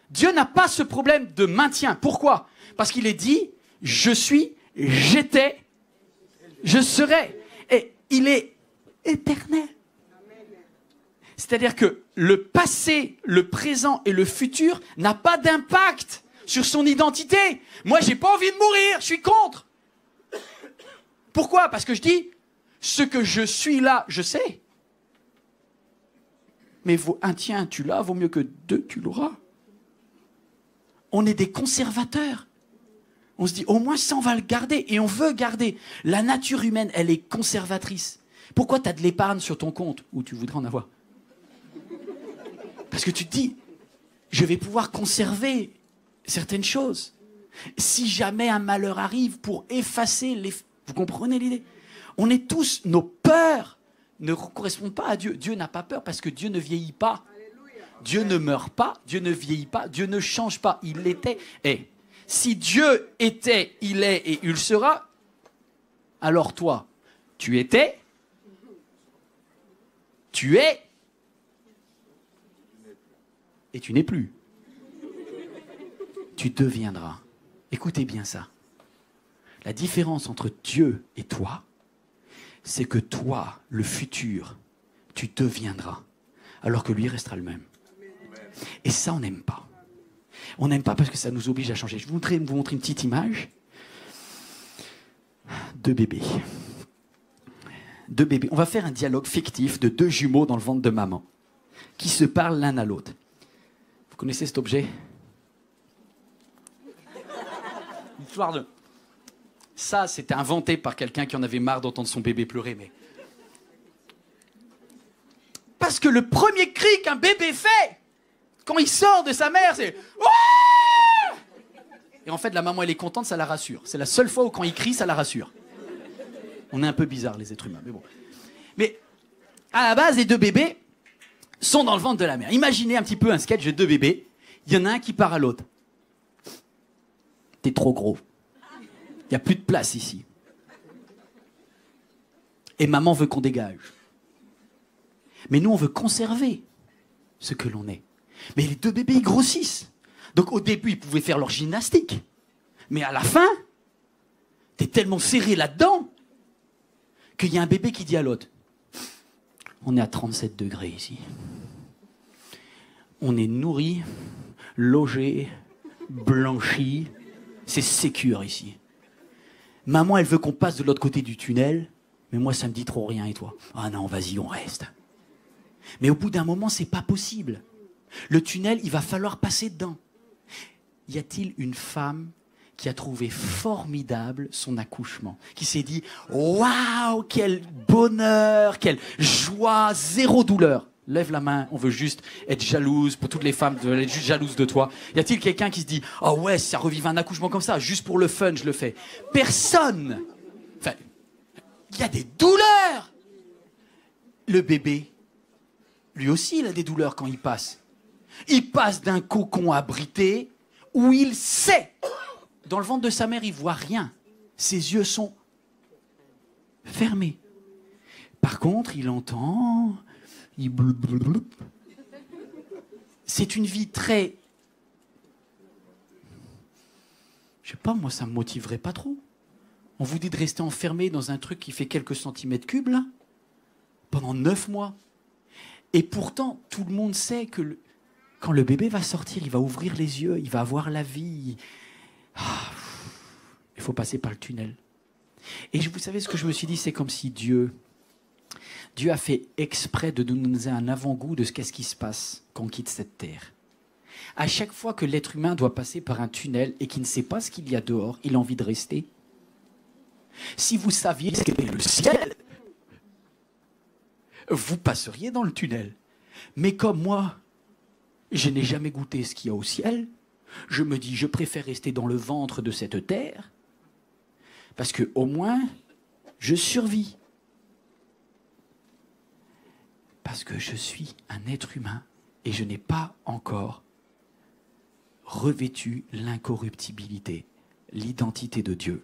Dieu n'a pas ce problème de maintien. Pourquoi? Parce qu'il est dit, je suis, j'étais, je serai. Et il est éternel. C'est-à-dire que le passé, le présent et le futur n'a pas d'impact sur son identité. Moi, j'ai pas envie de mourir, je suis contre. Pourquoi? Parce que je dis, ce que je suis là, je sais. Mais un tien, tu l'as, vaut mieux que deux, tu l'auras. On est des conservateurs. On se dit, au moins ça, on va le garder. Et on veut garder. La nature humaine, elle est conservatrice. Pourquoi tu as de l'épargne sur ton compte? Ou tu voudrais en avoir? Parce que tu te dis, je vais pouvoir conserver certaines choses. Si jamais un malheur arrive, pour effacer les... Vous comprenez l'idée? On est tous... Nos peurs ne correspondent pas à Dieu. Dieu n'a pas peur parce que Dieu ne vieillit pas. Dieu ne meurt pas, Dieu ne vieillit pas, Dieu ne change pas. Il était. Et si Dieu était, il est et il sera, alors toi, tu étais, tu es, et tu n'es plus. Tu deviendras. Écoutez bien ça. La différence entre Dieu et toi, c'est que toi, le futur, tu deviendras, alors que lui restera le même. Et ça, on n'aime pas. On n'aime pas parce que ça nous oblige à changer. Je voudrais vous montrer une petite image de bébés. Deux bébés. On va faire un dialogue fictif de deux jumeaux dans le ventre de maman qui se parlent l'un à l'autre. Vous connaissez cet objet? L'histoire de... Ça, c'était inventé par quelqu'un qui en avait marre d'entendre son bébé pleurer, mais... Parce que le premier cri qu'un bébé fait, quand il sort de sa mère, c'est... Ouah! Et en fait, la maman, elle est contente, ça la rassure. C'est la seule fois où quand il crie, ça la rassure. On est un peu bizarres, les êtres humains, mais bon. Mais, à la base, les deux bébés sont dans le ventre de la mère. Imaginez un petit peu un sketch de deux bébés. Il y en a un qui part à l'autre. T'es trop gros. Il n'y a plus de place ici. Et maman veut qu'on dégage. Mais nous, on veut conserver ce que l'on est. Mais les deux bébés, ils grossissent. Donc au début, ils pouvaient faire leur gymnastique. Mais à la fin, t'es tellement serré là-dedans qu'il y a un bébé qui dit à l'autre, on est à 37 degrés ici. On est nourri, logé, blanchi. C'est sécure ici. Maman, elle veut qu'on passe de l'autre côté du tunnel, mais moi, ça me dit trop rien, et toi? Ah non, vas-y, on reste. Mais au bout d'un moment, c'est pas possible. Le tunnel, il va falloir passer dedans. Y a-t-il une femme qui a trouvé formidable son accouchement, qui s'est dit « Waouh, quel bonheur, quelle joie, zéro douleur !» Lève la main, on veut juste être jalouse, pour toutes les femmes, de être juste jalouse de toi. Y a-t-il quelqu'un qui se dit « Oh ouais, si ça revive un accouchement comme ça, juste pour le fun, je le fais ». Personne. Enfin, il y a des douleurs. Le bébé, lui aussi, il a des douleurs quand il passe. Il passe d'un cocon abrité où il sait. Dans le ventre de sa mère, il voit rien. Ses yeux sont fermés. Par contre, il entend... C'est une vie très... Je sais pas, moi, ça me motiverait pas trop. On vous dit de rester enfermé dans un truc qui fait quelques centimètres cubes, là, pendant 9 mois. Et pourtant, tout le monde sait que quand le bébé va sortir, il va ouvrir les yeux, il va avoir la vie. Il faut passer par le tunnel. Et vous savez ce que je me suis dit, c'est comme si Dieu a fait exprès de nous donner un avant-goût de ce qu'est-ce qui se passe quand on quitte cette terre. À chaque fois que l'être humain doit passer par un tunnel et qu'il ne sait pas ce qu'il y a dehors, il a envie de rester. Si vous saviez ce qu'est le ciel, vous passeriez dans le tunnel. Mais comme moi, je n'ai jamais goûté ce qu'il y a au ciel, je me dis, je préfère rester dans le ventre de cette terre, Parce que au moins, je survis. Parce que je suis un être humain et je n'ai pas encore revêtu l'incorruptibilité, l'identité de Dieu.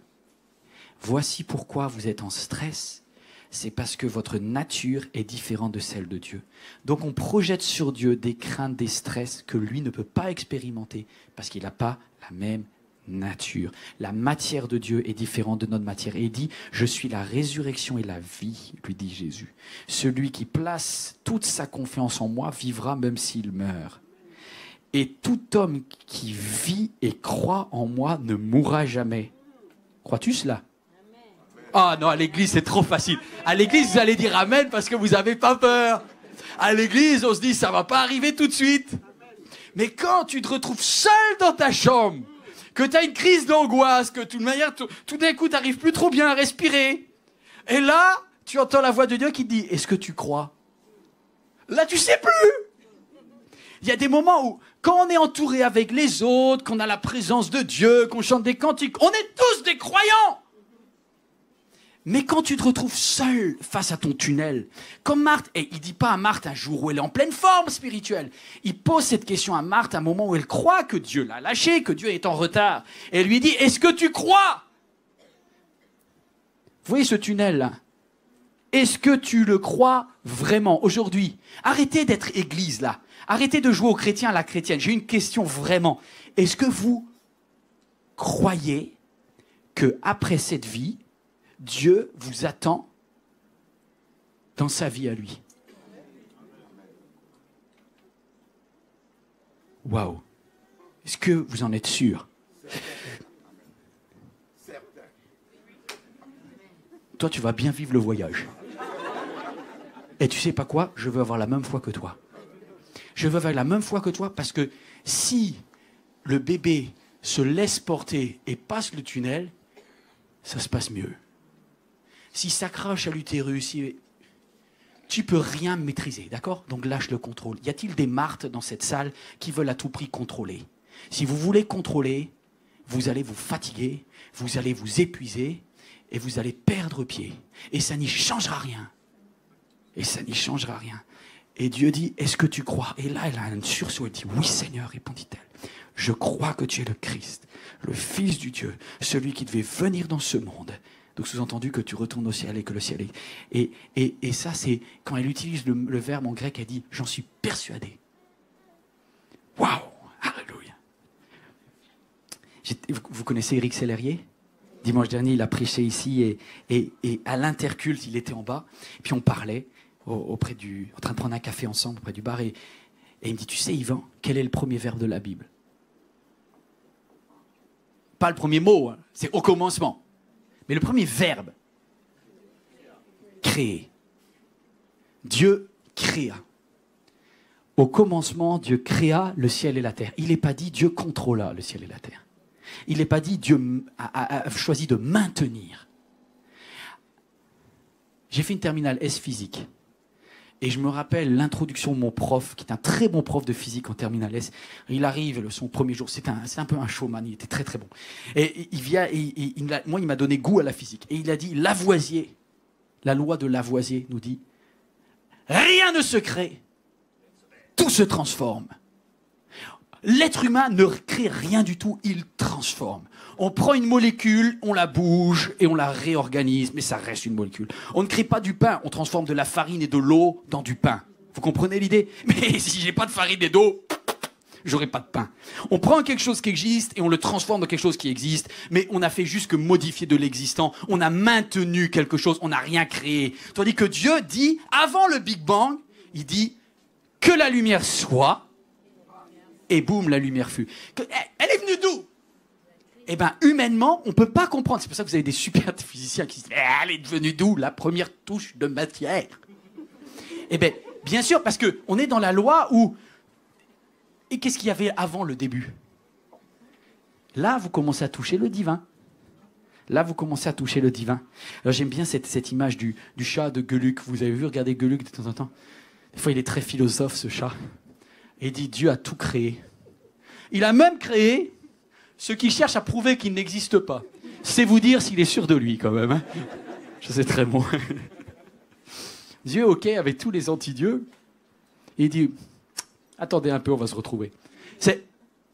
Voici pourquoi vous êtes en stress. C'est parce que votre nature est différente de celle de Dieu. Donc on projette sur Dieu des craintes, des stress que lui ne peut pas expérimenter parce qu'il n'a pas la même nature. La matière de Dieu est différente de notre matière. Et il dit, je suis la résurrection et la vie, lui dit Jésus. Celui qui place toute sa confiance en moi vivra même s'il meurt. Et tout homme qui vit et croit en moi ne mourra jamais. Crois-tu cela ? Ah non, à l'église, c'est trop facile. À l'église, vous allez dire amen parce que vous n'avez pas peur. À l'église, on se dit, ça ne va pas arriver tout de suite. Mais quand tu te retrouves seul dans ta chambre, que tu as une crise d'angoisse, que tout d'un coup, tu n'arrives plus trop bien à respirer, et là, tu entends la voix de Dieu qui te dit, est-ce que tu crois ? Là, tu ne sais plus. Il y a des moments où, quand on est entouré avec les autres, qu'on a la présence de Dieu, qu'on chante des cantiques, on est tous des croyants. Mais quand tu te retrouves seul face à ton tunnel, comme Marthe, et il ne dit pas à Marthe un jour où elle est en pleine forme spirituelle, il pose cette question à Marthe à un moment où elle croit que Dieu l'a lâché, que Dieu est en retard. Et elle lui dit, est-ce que tu crois ? Vous voyez ce tunnel-là ? Est-ce que tu le crois vraiment aujourd'hui ? Arrêtez d'être église là. Arrêtez de jouer aux chrétiens à la chrétienne. J'ai une question vraiment. Est-ce que vous croyez qu'après cette vie, Dieu vous attend dans sa vie à lui? Waouh! Est-ce que vous en êtes sûr? Toi, tu vas bien vivre le voyage. Et tu sais pas quoi? Je veux avoir la même foi que toi. Je veux avoir la même foi que toi parce que si le bébé se laisse porter et passe le tunnel, ça se passe mieux. Si s'accroche à l'utérus, tu peux rien maîtriser, d'accord? Donc lâche le contrôle. Y a-t-il des Marthes dans cette salle qui veulent à tout prix contrôler? Si vous voulez contrôler, vous allez vous fatiguer, vous allez vous épuiser et vous allez perdre pied. Et ça n'y changera rien. Et ça n'y changera rien. Et Dieu dit, est-ce que tu crois? Et là, elle a un sursaut. Elle dit, oui Seigneur, répondit-elle. Je crois que tu es le Christ, le Fils du Dieu, celui qui devait venir dans ce monde. Donc sous-entendu que tu retournes au ciel et que le ciel est... Et ça, c'est quand elle utilise le verbe en grec, elle dit « j'en suis persuadé ». Waouh! Alléluia! Vous connaissez Éric Sellerier? Dimanche dernier, il a prêché ici et à l'interculte, il était en bas. Puis on parlait en train de prendre un café ensemble auprès du bar et il me dit « tu sais Yvan, quel est le premier verbe de la Bible ?» Pas le premier mot, hein, c'est au commencement. Mais le premier verbe, créer. Dieu créa. Au commencement, Dieu créa le ciel et la terre. Il n'est pas dit Dieu contrôla le ciel et la terre. Il n'est pas dit Dieu a choisi de maintenir. J'ai fait une terminale S physique. Et je me rappelle l'introduction de mon prof, qui est un très bon prof de physique en terminale S. Il arrive, son premier jour, c'est un peu un showman, il était très très bon. Et il vient, moi il m'a donné goût à la physique. Et il a dit, Lavoisier, la loi de Lavoisier nous dit, rien ne se crée, tout se transforme. L'être humain ne crée rien du tout, il transforme. On prend une molécule, on la bouge et on la réorganise, mais ça reste une molécule. On ne crée pas du pain, on transforme de la farine et de l'eau dans du pain. Vous comprenez l'idée? Mais si j'ai pas de farine et d'eau, j'aurai pas de pain. On prend quelque chose qui existe et on le transforme dans quelque chose qui existe, mais on a fait juste que modifier de l'existant. On a maintenu quelque chose, on n'a rien créé. Tandis que Dieu dit, avant le Big Bang, il dit que la lumière soit, et boum, la lumière fut. Elle est venue d'où? Eh bien, humainement, on ne peut pas comprendre. C'est pour ça que vous avez des super physiciens qui disent « elle est devenue d'où la première touche de matière ?» Eh bien, bien sûr, parce qu'on est dans la loi où... Et qu'est-ce qu'il y avait avant le début? Là, vous commencez à toucher le divin. Là, vous commencez à toucher le divin. Alors, j'aime bien cette image du chat de Gueuluc. Vous avez vu regarder Gueuluc de temps en temps? Des fois, il est très philosophe, ce chat. Et il dit « Dieu a tout créé. » Il a même créé... ceux qui cherchent à prouver qu'il n'existe pas. C'est vous dire s'il est sûr de lui, quand même. Hein. Je sais très bon. Dieu est OK avec tous les anti-dieux. Et il dit, attendez un peu, on va se retrouver.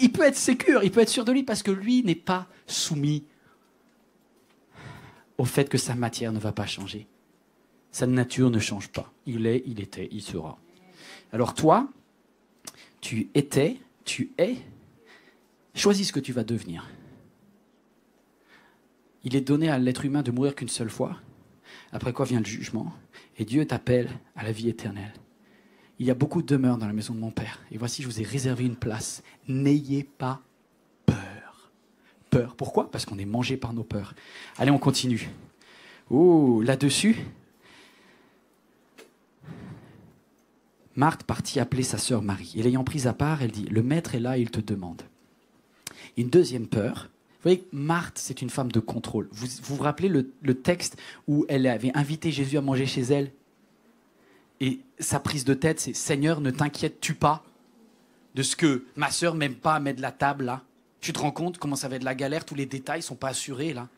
Il peut être sécure, il peut être sûr de lui parce que lui n'est pas soumis au fait que sa matière ne va pas changer. Sa nature ne change pas. Il est, il était, il sera. Alors toi, tu étais, tu es, choisis ce que tu vas devenir. Il est donné à l'être humain de mourir qu'une seule fois, après quoi vient le jugement, et Dieu t'appelle à la vie éternelle. Il y a beaucoup de demeures dans la maison de mon Père, et voici, je vous ai réservé une place. N'ayez pas peur. Peur, pourquoi? Parce qu'on est mangé par nos peurs. Allez, on continue. Oh, là-dessus, Marthe partit appeler sa sœur Marie. Et l'ayant prise à part, elle dit, le maître est là, il te demande. Une deuxième peur. Vous voyez, Marthe, c'est une femme de contrôle. Vous vous rappelez le texte où elle avait invité Jésus à manger chez elle? Et sa prise de tête, c'est « Seigneur, ne t'inquiètes-tu pas de ce que ma sœur m'aime pas à mettre la table là? Tu te rends compte comment ça va être la galère? Tous les détails ne sont pas assurés là. »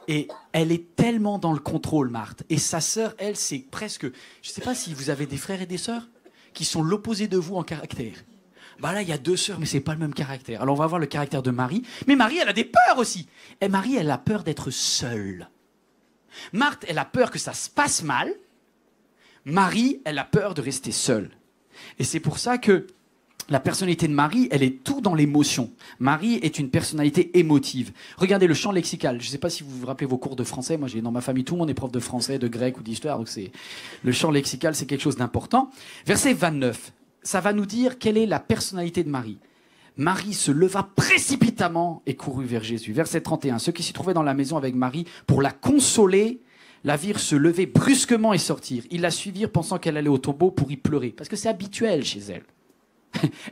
Et elle est tellement dans le contrôle, Marthe. Et sa sœur, elle, c'est presque... Je ne sais pas si vous avez des frères et des sœurs qui sont l'opposé de vous en caractère. Bah là, il y a deux sœurs, mais c'est pas le même caractère. Alors on va voir le caractère de Marie. Mais Marie, elle a des peurs aussi. Et Marie, elle a peur d'être seule. Marthe, elle a peur que ça se passe mal. Marie, elle a peur de rester seule. Et c'est pour ça que la personnalité de Marie, elle est tout dans l'émotion. Marie est une personnalité émotive. Regardez le champ lexical. Je ne sais pas si vous vous rappelez vos cours de français. Moi, j'ai dans ma famille, tout le monde est prof de français, de grec ou d'histoire. Donc le champ lexical, c'est quelque chose d'important. Verset 29. Ça va nous dire quelle est la personnalité de Marie. Marie se leva précipitamment et courut vers Jésus. Verset 31. Ceux qui s'y trouvaient dans la maison avec Marie, pour la consoler, la virent se lever brusquement et sortir. Ils la suivirent pensant qu'elle allait au tombeau pour y pleurer. Parce que c'est habituel chez elle.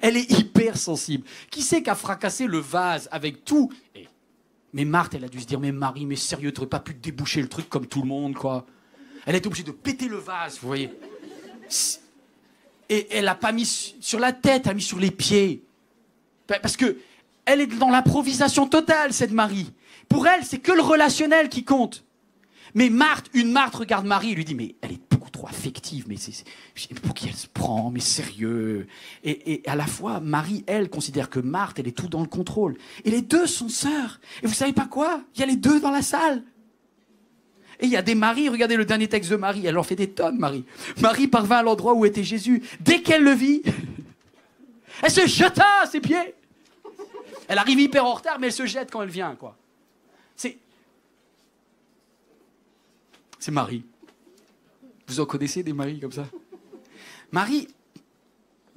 Elle est hyper sensible. Qui c'est qui a fracassé le vase avec tout? Mais Marthe, elle a dû se dire, mais Marie, mais sérieux, tu n'aurais pas pu déboucher le truc comme tout le monde, quoi. Elle a été obligée de péter le vase, vous voyez. Et elle n'a pas mis sur la tête, elle a mis sur les pieds. Parce que elle est dans l'improvisation totale, cette Marie. Pour elle, c'est que le relationnel qui compte. Mais Marthe, une Marthe regarde Marie et lui dit, mais elle est beaucoup trop affective, mais pour qui elle se prend, mais sérieux. Et à la fois, Marie, elle, considère que Marthe, elle est tout dans le contrôle. Et les deux sont sœurs. Et vous savez pas quoi? Il y a les deux dans la salle. Et il y a des Maries, regardez le dernier texte de Marie, elle en fait des tonnes, Marie. Marie parvint à l'endroit où était Jésus. Dès qu'elle le vit, elle se jeta à ses pieds. Elle arrive hyper en retard, mais elle se jette quand elle vient, quoi. C'est Marie. Vous en connaissez des Maries comme ça? Marie,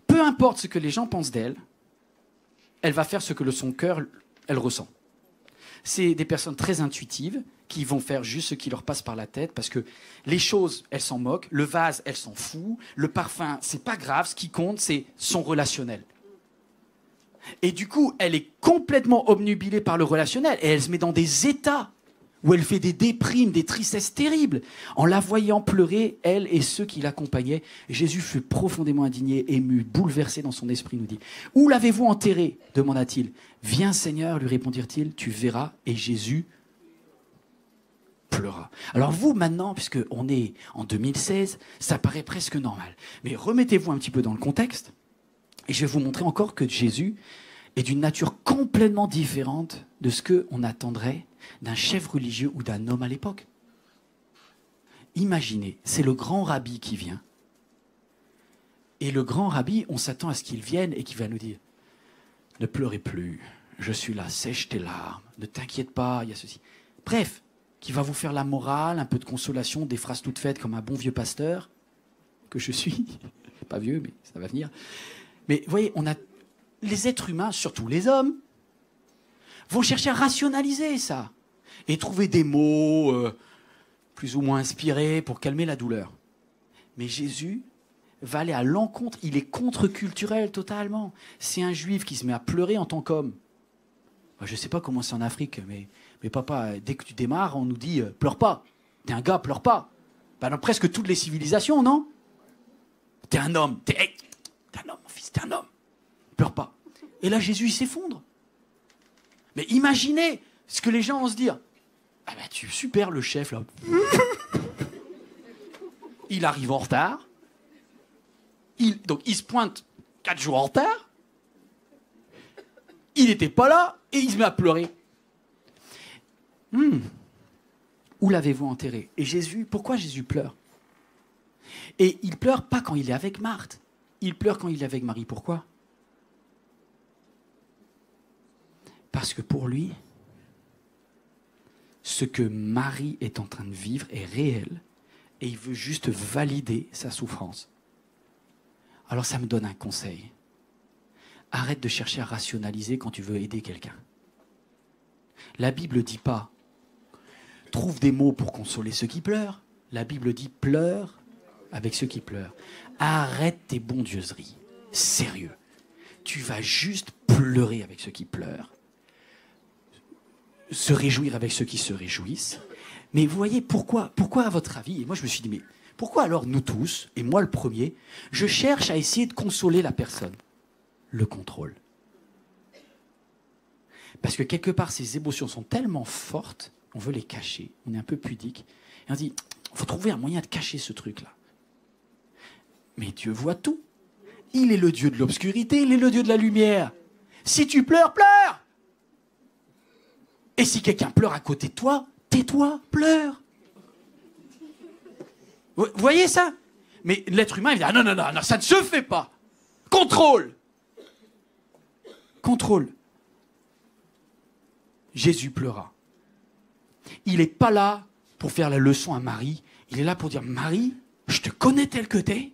peu importe ce que les gens pensent d'elle, elle va faire ce que de son cœur, elle ressent. C'est des personnes très intuitives qui vont faire juste ce qui leur passe par la tête parce que les choses, elle s'en moque, le vase, elle s'en fout, le parfum, c'est pas grave, ce qui compte, c'est son relationnel. Et du coup, elle est complètement obnubilée par le relationnel et elle se met dans des états où elle fait des déprimes, des tristesses terribles. En la voyant pleurer, elle et ceux qui l'accompagnaient, Jésus fut profondément indigné, ému, bouleversé dans son esprit, nous dit. « Où l'avez-vous enterré ?» demanda-t-il. « Viens, Seigneur, lui répondirent-ils, tu verras. » Et Jésus pleura. Alors vous, maintenant, puisqu'on est en 2016, ça paraît presque normal. Mais remettez-vous un petit peu dans le contexte, et je vais vous montrer encore que Jésus est d'une nature complètement différente de ce qu'on attendrait d'un chef religieux ou d'un homme à l'époque. Imaginez, c'est le grand rabbi qui vient. Et le grand rabbi, on s'attend à ce qu'il vienne et qu'il va nous dire « Ne pleurez plus, je suis là, sèche tes larmes, ne t'inquiète pas, il y a ceci. » Bref, qui va vous faire la morale, un peu de consolation, des phrases toutes faites comme un bon vieux pasteur, que je suis, pas vieux, mais ça va venir. Mais vous voyez, on a les êtres humains, surtout les hommes, vont chercher à rationaliser ça et trouver des mots plus ou moins inspirés pour calmer la douleur. Mais Jésus va aller à l'encontre, il est contre-culturel totalement. C'est un juif qui se met à pleurer en tant qu'homme. Je ne sais pas comment c'est en Afrique, mais papa, dès que tu démarres, on nous dit pleure pas. T'es un gars, pleure pas. Ben, dans presque toutes les civilisations, non? T'es un homme, t'es un homme, mon fils, t'es un homme. Pleure pas. Et là, Jésus, il s'effondre. Mais imaginez ce que les gens vont se dire. Ah bah super, le chef, là. Il arrive en retard. Donc il se pointe 4 jours en retard. Il n'était pas là et il se met à pleurer. Où l'avez-vous enterré? Et Jésus, pourquoi Jésus pleure? Et il pleure pas quand il est avec Marthe. Il pleure quand il est avec Marie. Pourquoi? Parce que pour lui, ce que Marie est en train de vivre est réel et il veut juste valider sa souffrance. Alors ça me donne un conseil. Arrête de chercher à rationaliser quand tu veux aider quelqu'un. La Bible ne dit pas « trouve des mots pour consoler ceux qui pleurent ». La Bible dit « pleure avec ceux qui pleurent ». Arrête tes bondieuseries. Sérieux. Tu vas juste pleurer avec ceux qui pleurent. Se réjouir avec ceux qui se réjouissent. Mais vous voyez, pourquoi à votre avis, et moi je me suis dit, mais pourquoi alors nous tous, et moi le premier, je cherche à essayer de consoler la personne? Le contrôle. Parce que quelque part, ces émotions sont tellement fortes, on veut les cacher, on est un peu pudique, et on dit, il faut trouver un moyen de cacher ce truc-là. Mais Dieu voit tout. Il est le Dieu de l'obscurité, il est le Dieu de la lumière. Si tu pleures, pleure! Et si quelqu'un pleure à côté de toi, tais-toi, pleure. Vous voyez ça? Mais l'être humain, il dit, ah non, ça ne se fait pas. Contrôle. Contrôle. Jésus pleura. Il n'est pas là pour faire la leçon à Marie. Il est là pour dire, Marie, je te connais tel que t'es.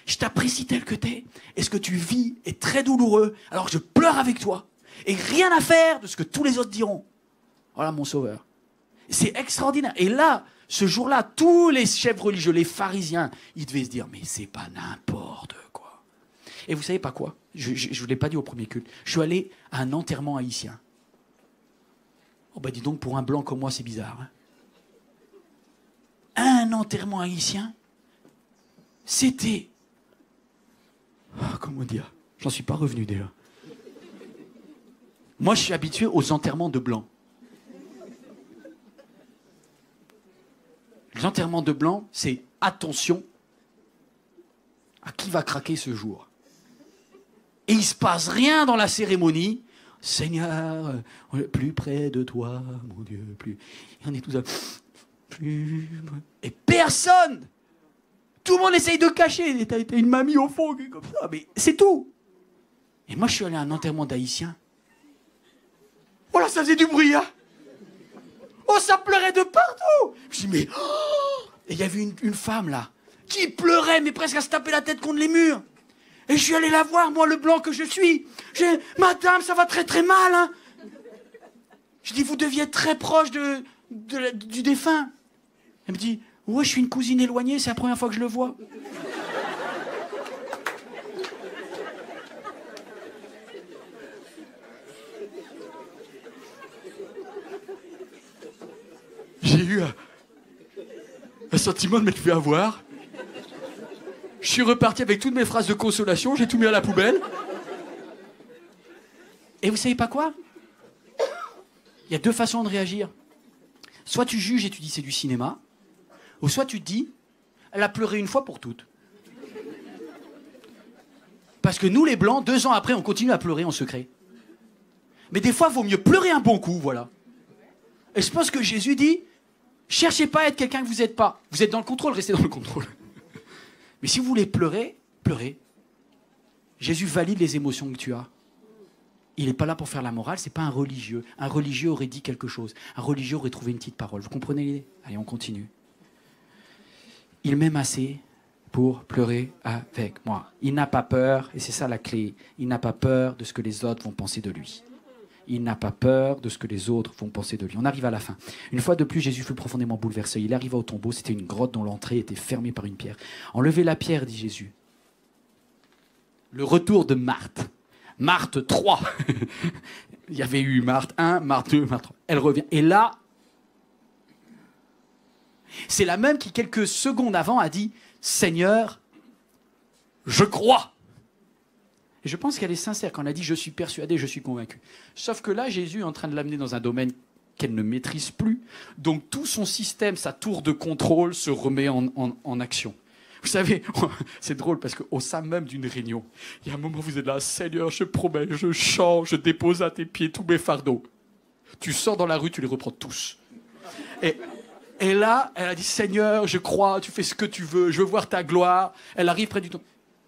Je t'apprécie tel que t'es. Et ce que tu vis est très douloureux. Alors je pleure avec toi. Et rien à faire de ce que tous les autres diront. Voilà mon sauveur. C'est extraordinaire. Et là, ce jour-là, tous les chefs religieux, les pharisiens, ils devaient se dire, mais c'est pas n'importe quoi. Et vous savez pas quoi? Je ne vous l'ai pas dit au premier culte. Je suis allé à un enterrement haïtien. Oh bah dis donc, pour un blanc comme moi, c'est bizarre. Hein? Un enterrement haïtien, c'était... Oh, comment dire? J'en suis pas revenu déjà. Moi, je suis habitué aux enterrements de blancs. Les enterrements de blanc, c'est attention à qui va craquer ce jour. Et il ne se passe rien dans la cérémonie. Seigneur, plus près de toi, mon Dieu, plus. Et on est tous là. Plus. Et personne. Tout le monde essaye de cacher. T'as une mamie au fond, comme ça. Mais c'est tout. Et moi, je suis allé à un enterrement d'Haïtien. Oh là, ça faisait du bruit, hein. Oh, ça pleurait de partout. Je dis, mais... Oh, et il y avait une femme, là, qui pleurait, mais presque à se taper la tête contre les murs. Et je suis allé la voir, moi, le blanc que je suis. J'ai, madame, ça va très très mal, hein. Je dis, vous deviez être très proche du défunt. Elle me dit, ouais, je suis une cousine éloignée, c'est la première fois que je le vois. J'ai eu un sentiment de m'être fait avoir. Je suis reparti avec toutes mes phrases de consolation, j'ai tout mis à la poubelle. Et vous savez pas quoi? Il y a deux façons de réagir. Soit tu juges et tu dis c'est du cinéma, ou soit tu te dis, elle a pleuré une fois pour toutes. Parce que nous les Blancs, 2 ans après, on continue à pleurer en secret. Mais des fois, il vaut mieux pleurer un bon coup, voilà. Et je pense que Jésus dit, cherchez pas à être quelqu'un que vous n'êtes pas. Vous êtes dans le contrôle, restez dans le contrôle. Mais si vous voulez pleurer, pleurez. Jésus valide les émotions que tu as. Il n'est pas là pour faire la morale, c'est pas un religieux. Un religieux aurait dit quelque chose. Un religieux aurait trouvé une petite parole. Vous comprenez l'idée? Allez, on continue. Il m'aime assez pour pleurer avec moi. Il n'a pas peur, et c'est ça la clé, il n'a pas peur de ce que les autres vont penser de lui. Il n'a pas peur de ce que les autres vont penser de lui. On arrive à la fin. Une fois de plus, Jésus fut profondément bouleversé. Il arriva au tombeau, c'était une grotte dont l'entrée était fermée par une pierre. Enlevez la pierre, dit Jésus. Le retour de Marthe. Marthe 3. Il y avait eu Marthe 1, Marthe 2, Marthe 3. Elle revient. Et là, c'est la même qui, quelques secondes avant, a dit « Seigneur, je crois ». Et je pense qu'elle est sincère quand elle a dit « Je suis persuadé, je suis convaincu ». Sauf que là, Jésus est en train de l'amener dans un domaine qu'elle ne maîtrise plus. Donc tout son système, sa tour de contrôle se remet en action. Vous savez, c'est drôle parce qu'au sein même d'une réunion, il y a un moment où vous êtes là, Seigneur, je promets, je change, je dépose à tes pieds tous mes fardeaux. Tu sors dans la rue, tu les reprends tous. Et là, elle a dit, Seigneur, je crois, tu fais ce que tu veux, je veux voir ta gloire. Elle arrive près du tombeau.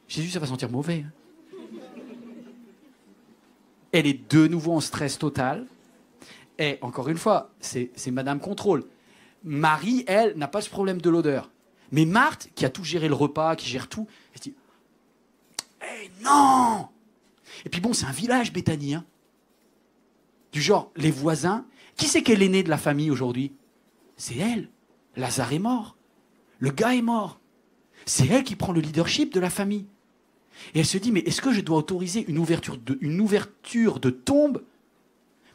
Jésus, ça va sentir mauvais. Elle est de nouveau en stress total. Et encore une fois, c'est Madame Contrôle. Marie, elle, n'a pas ce problème de l'odeur. Mais Marthe, qui a tout géré le repas, qui gère tout, elle dit « Eh non !» Et puis bon, c'est un village, Béthanie. Hein. Du genre, les voisins. Qui c'est qui est l'aîné de la famille aujourd'hui? C'est elle. Lazare est mort. Le gars est mort. C'est elle qui prend le leadership de la famille. Et elle se dit, mais est-ce que je dois autoriser une ouverture de tombe?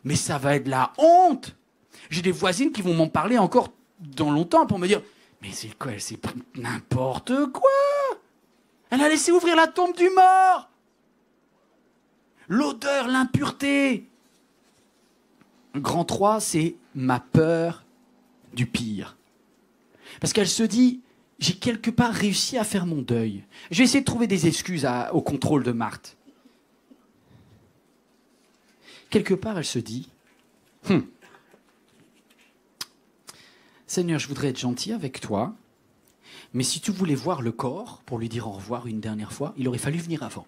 Mais ça va être la honte. J'ai des voisines qui vont m'en parler encore dans longtemps pour me dire, mais c'est quoi? C'est n'importe quoi. Elle a laissé ouvrir la tombe du mort. L'odeur, l'impureté. Le grand 3, c'est ma peur du pire. Parce qu'elle se dit, j'ai quelque part réussi à faire mon deuil. Je vais essayer de trouver des excuses au contrôle de Marthe. Quelque part, elle se dit, Seigneur, je voudrais être gentil avec toi, mais si tu voulais voir le corps pour lui dire au revoir une dernière fois, il aurait fallu venir avant.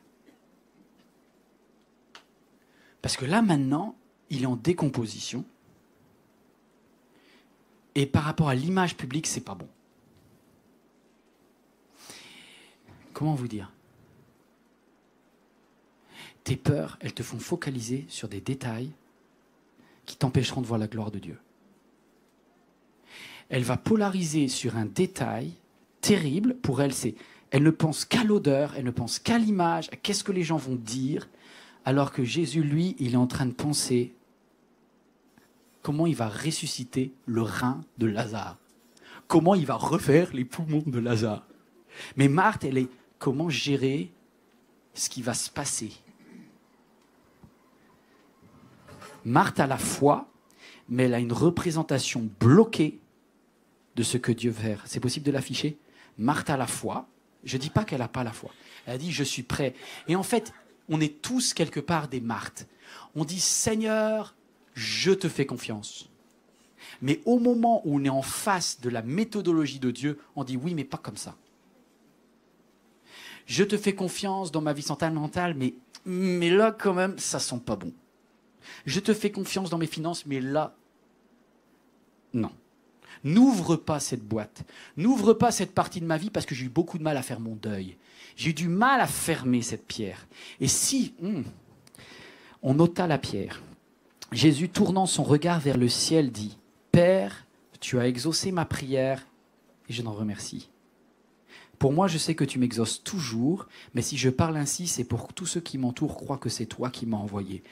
Parce que là, maintenant, il est en décomposition. Et par rapport à l'image publique, c'est pas bon. Comment vous dire? Tes peurs, elles te font focaliser sur des détails qui t'empêcheront de voir la gloire de Dieu. Elle va polariser sur un détail terrible. Pour elle, elle ne pense qu'à l'odeur, elle ne pense qu'à l'image, à qu'est-ce que les gens vont dire, alors que Jésus, lui, il est en train de penser comment il va ressusciter le rein de Lazare, comment il va refaire les poumons de Lazare. Mais Marthe, elle est comment gérer ce qui va se passer. Marthe a la foi, mais elle a une représentation bloquée de ce que Dieu veut faire. C'est possible de l'afficher? Marthe a la foi. Je ne dis pas qu'elle n'a pas la foi. Elle a dit, je suis prêt. Et en fait, on est tous quelque part des Marthes. On dit, Seigneur, je te fais confiance. Mais au moment où on est en face de la méthodologie de Dieu, on dit, oui, mais pas comme ça. Je te fais confiance dans ma vie sentimentale, mais là, quand même, ça sent pas bon. Je te fais confiance dans mes finances, mais là, non. N'ouvre pas cette boîte. N'ouvre pas cette partie de ma vie parce que j'ai eu beaucoup de mal à faire mon deuil. J'ai eu du mal à fermer cette pierre. Et si on ôta la pierre, Jésus, tournant son regard vers le ciel, dit « Père, tu as exaucé ma prière et je t'en remercie. Pour moi, je sais que tu m'exauces toujours, mais si je parle ainsi, c'est pour que tous ceux qui m'entourent croient que c'est toi qui m'as envoyé. »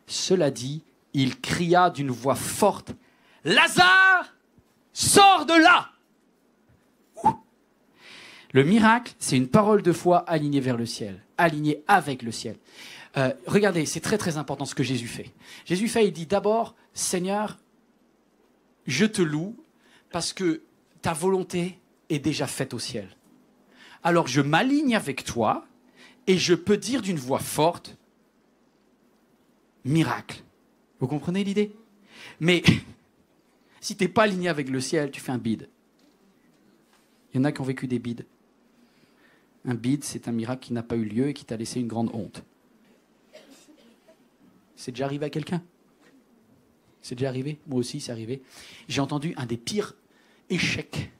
Cela dit, il cria d'une voix forte « Lazare, sors de là !» Le miracle, c'est une parole de foi alignée vers le ciel, alignée avec le ciel. Regardez, c'est très très important ce que Jésus fait. Jésus fait, il dit d'abord, Seigneur, je te loue parce que ta volonté est déjà faite au ciel. Alors je m'aligne avec toi et je peux dire d'une voix forte, miracle. Vous comprenez l'idée? Mais si tu n'es pas aligné avec le ciel, tu fais un bide. Il y en a qui ont vécu des bides. Un bide, c'est un miracle qui n'a pas eu lieu et qui t'a laissé une grande honte. C'est déjà arrivé à quelqu'un? C'est déjà arrivé? Moi aussi, c'est arrivé. J'ai entendu un des pires échecs.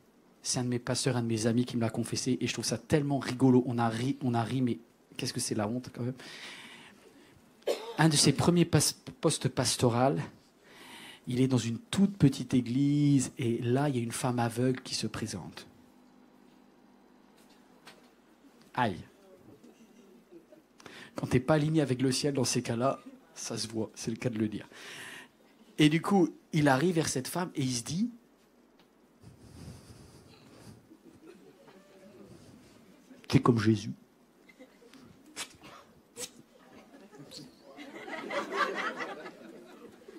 C'est un de mes pasteurs, un de mes amis qui me l'a confessé et je trouve ça tellement rigolo. On a ri, mais qu'est-ce que c'est la honte quand même? Un de ses premiers postes pastoraux, il est dans une toute petite église et là, il y a une femme aveugle qui se présente. Aïe. Quand tu n'es pas aligné avec le ciel dans ces cas-là, ça se voit, c'est le cas de le dire. Et du coup, il arrive vers cette femme et il se dit, t'es comme Jésus.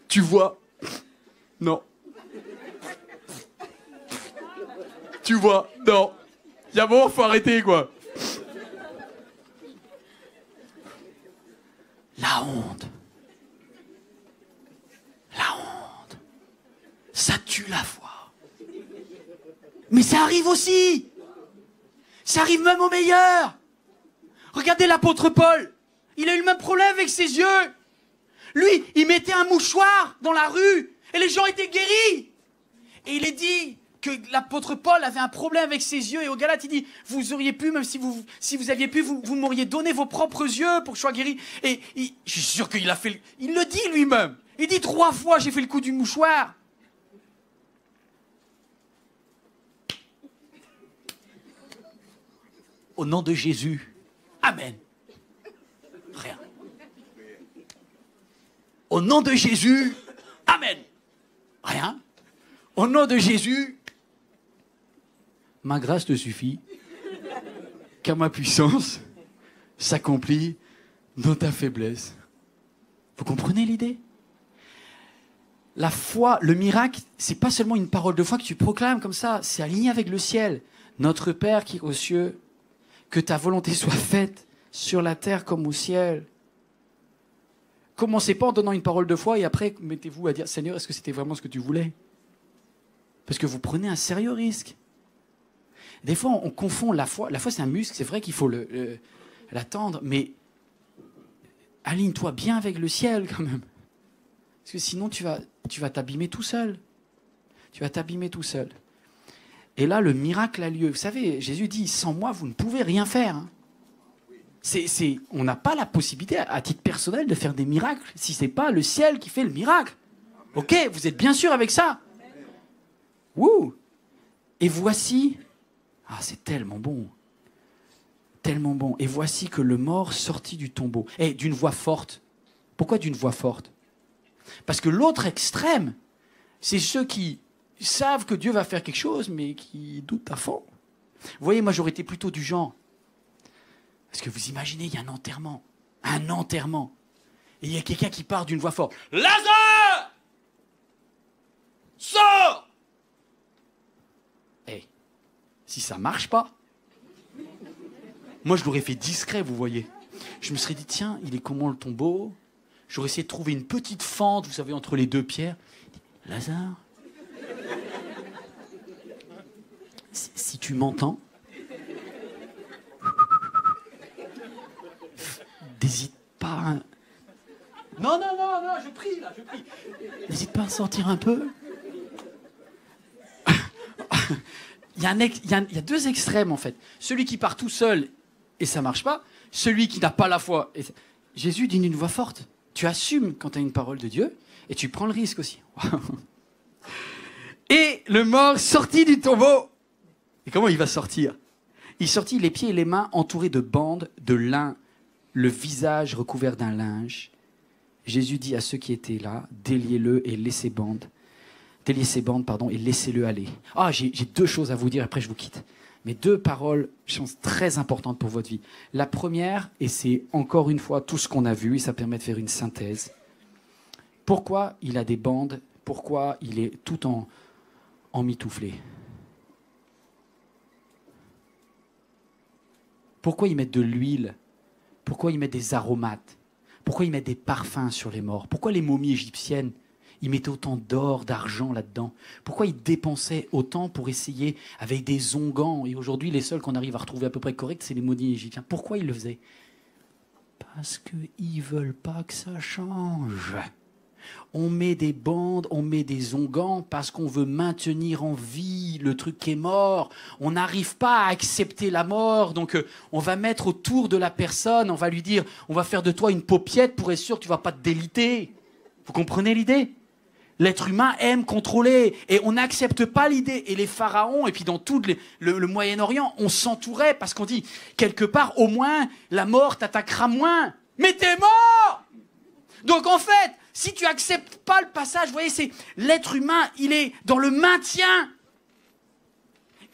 Tu vois, Non. Tu vois, non. Il y a un moment, faut arrêter, quoi. La honte. La honte. Ça tue la foi. Mais ça arrive aussi. Ça arrive même aux meilleurs. Regardez l'apôtre Paul. Il a eu le même problème avec ses yeux. Lui, il mettait un mouchoir dans la rue et les gens étaient guéris. Et il est dit que l'apôtre Paul avait un problème avec ses yeux. Et aux Galates, il dit, vous auriez pu, même si vous aviez pu, vous m'auriez donné vos propres yeux pour que je sois guéri. Et je suis sûr qu'il a fait... Il le dit lui-même. Il dit 3 fois, j'ai fait le coup du mouchoir. Au nom de Jésus. Amen. Rien. Au nom de Jésus. Amen. Rien. Au nom de Jésus. Ma grâce te suffit. Car ma puissance s'accomplit dans ta faiblesse. Vous comprenez l'idée? La foi, le miracle, c'est pas seulement une parole de foi que tu proclames comme ça, c'est aligné avec le ciel. Notre Père qui est aux cieux, que ta volonté soit faite sur la terre comme au ciel. Commencez pas en donnant une parole de foi et après mettez-vous à dire, Seigneur, est-ce que c'était vraiment ce que tu voulais? Parce que vous prenez un sérieux risque. Des fois, on confond la foi. La foi, c'est un muscle, c'est vrai qu'il faut l'attendre, mais aligne-toi bien avec le ciel quand même. Parce que sinon, tu vas t'abîmer tout seul. Tu vas t'abîmer tout seul. Et là, le miracle a lieu. Vous savez, Jésus dit, sans moi, vous ne pouvez rien faire. Hein. On n'a pas la possibilité, à titre personnel, de faire des miracles si ce n'est pas le ciel qui fait le miracle. Ok, vous êtes bien sûr avec ça? Wouh! Et voici... Ah, c'est tellement bon. Tellement bon. Et voici que le mort sortit du tombeau. Et d'une voix forte. Pourquoi d'une voix forte? Parce que l'autre extrême, c'est ceux qui savent que Dieu va faire quelque chose, mais qui doutent à fond. Vous voyez, moi, j'aurais été plutôt du genre... Parce que vous imaginez, il y a un enterrement. Un enterrement. Et il y a quelqu'un qui part d'une voix forte. Lazare! Sors! Eh, si ça marche pas, moi je l'aurais fait discret, vous voyez. Je me serais dit, tiens, il est comment le tombeau? J'aurais essayé de trouver une petite fente, vous savez, entre les 2 pierres. Lazare, si tu m'entends, n'hésite pas. Non, je prie, là, je prie. N'hésite pas à sortir un peu. Il y a 2 extrêmes, en fait. Celui qui part tout seul et ça marche pas. Celui qui n'a pas la foi. Et Jésus dit d'une voix forte. Tu assumes quand tu as une parole de Dieu et tu prends le risque aussi. Et le mort sortit du tombeau. Et comment il va sortir? Il sortit les pieds et les mains entourés de bandes de lin, le visage recouvert d'un linge. Jésus dit à ceux qui étaient là, déliez-le et laissez déliez ces bandes, et laissez-le aller. Ah, j'ai 2 choses à vous dire, après je vous quitte. Mais 2 paroles, je pense, très importantes pour votre vie. La première, et c'est encore une fois tout ce qu'on a vu, et ça permet de faire une synthèse. Pourquoi il a des bandes? Pourquoi il est tout en mitouflé? Pourquoi ils mettent de l'huile? Pourquoi ils mettent des aromates? Pourquoi ils mettent des parfums sur les morts? Pourquoi les momies égyptiennes, ils mettaient autant d'or, d'argent là-dedans? Pourquoi ils dépensaient autant pour essayer avec des onguents? Et aujourd'hui, les seuls qu'on arrive à retrouver à peu près corrects, c'est les momies égyptiens. Pourquoi ils le faisaient? Parce qu'ils ne veulent pas que ça change. On met des bandes, on met des onguents parce qu'on veut maintenir en vie le truc qui est mort. On n'arrive pas à accepter la mort, donc on va mettre autour de la personne, on va lui dire, on va faire de toi une paupiette pour être sûr que tu ne vas pas te déliter. Vous comprenez l'idée? L'être humain aime contrôler et on n'accepte pas l'idée. Et les pharaons, et puis dans tout le Moyen-Orient, on s'entourait parce qu'on dit, quelque part, au moins, la mort t'attaquera moins. Mais t'es mort! Donc en fait, si tu acceptes pas le passage, vous voyez, c'est l'être humain, il est dans le maintien.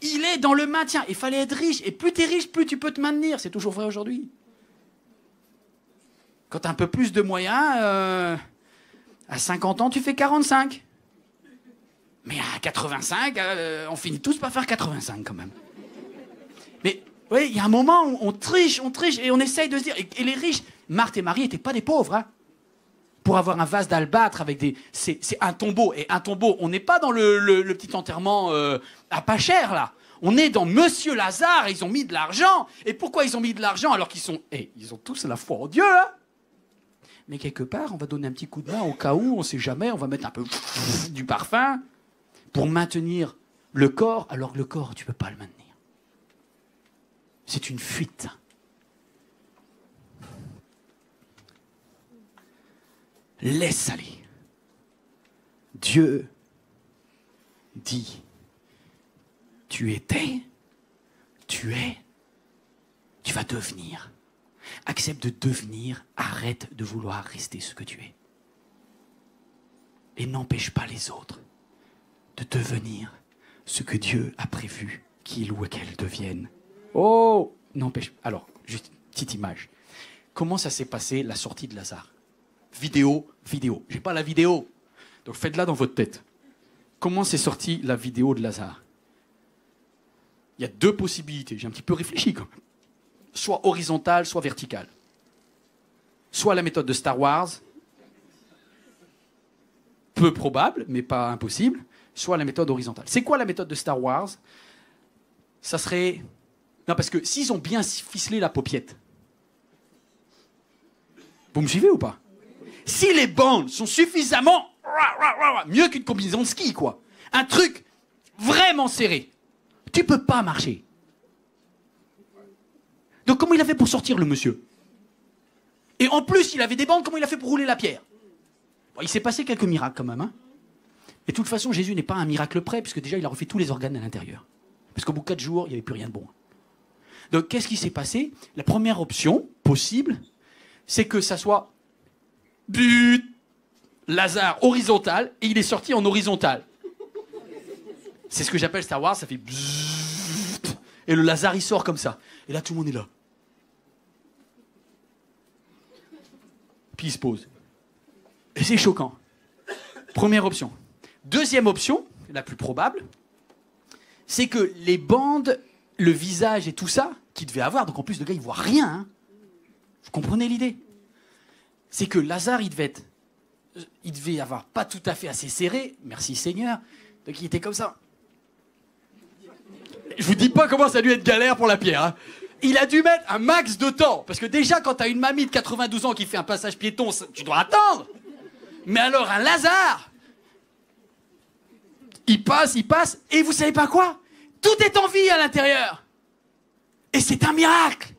Il est dans le maintien. Il fallait être riche. Et plus tu es riche, plus tu peux te maintenir. C'est toujours vrai aujourd'hui. Quand tu as un peu plus de moyens, à 50 ans, tu fais 45. Mais à 85, on finit tous par faire 85 quand même. Mais oui, il y a un moment où on triche, et on essaye de se dire... Et les riches, Marthe et Marie n'étaient pas des pauvres, hein. Pour avoir un vase d'albâtre avec des... C'est un tombeau. Et un tombeau, on n'est pas dans le petit enterrement à pas cher, là. On est dans Monsieur Lazare, ils ont mis de l'argent. Et pourquoi ils ont mis de l'argent alors qu'ils sont... ils ont tous la foi en Dieu, hein. Mais quelque part, on va donner un petit coup de main au cas où, on ne sait jamais, on va mettre un peu du parfum pour maintenir le corps, alors que le corps, tu ne peux pas le maintenir. C'est une fuite. Laisse aller. Dieu dit, tu étais, tu es, tu vas devenir. Accepte de devenir, arrête de vouloir rester ce que tu es. Et n'empêche pas les autres de devenir ce que Dieu a prévu qu'ils ou qu'elles deviennent. Oh, n'empêche. Alors, juste une petite image. Comment ça s'est passé la sortie de Lazare? Vidéo. J'ai pas la vidéo. Donc faites-la dans votre tête. Comment s'est sortie la vidéo de Lazare? Il y a deux possibilités. J'ai un petit peu réfléchi quand même. Soit horizontale, soit verticale. Soit la méthode de Star Wars, peu probable, mais pas impossible, soit la méthode horizontale. C'est quoi la méthode de Star Wars? Ça serait... Non, parce que s'ils ont bien ficelé la paupiette, vous me suivez ou pas? Si les bandes sont suffisamment... mieux qu'une combinaison de ski, quoi. Un truc vraiment serré, tu peux pas marcher. Donc comment il a fait pour sortir, le monsieur? Et en plus, il avait des bandes, comment il a fait pour rouler la pierre? Bon, il s'est passé quelques miracles quand même. Hein. Et de toute façon, Jésus n'est pas un miracle près, puisque déjà, il a refait tous les organes à l'intérieur. Parce qu'au bout de 4 jours, il n'y avait plus rien de bon. Donc qu'est-ce qui s'est passé? La première option possible, c'est que ça soit but, Lazare horizontal, et il est sorti en horizontal. C'est ce que j'appelle Star Wars, ça fait bzzzt, et le Lazare, il sort comme ça. Et là, tout le monde est là. Puis il se pose. Et c'est choquant. Première option. Deuxième option, la plus probable, c'est que les bandes, le visage et tout ça, qu'il devait avoir, donc en plus le gars il voit rien. Hein. Vous comprenez l'idée? C'est que Lazare, il devait avoir pas tout à fait assez serré, merci Seigneur, donc il était comme ça. Je vous dis pas comment ça a dû être galère pour la pierre. Hein. Il a dû mettre un max de temps. Parce que déjà, quand t'as une mamie de 92 ans qui fait un passage piéton, tu dois attendre. Mais alors, un Lazare, il passe, et vous savez pas quoi? Tout est en vie à l'intérieur. Et c'est un miracle.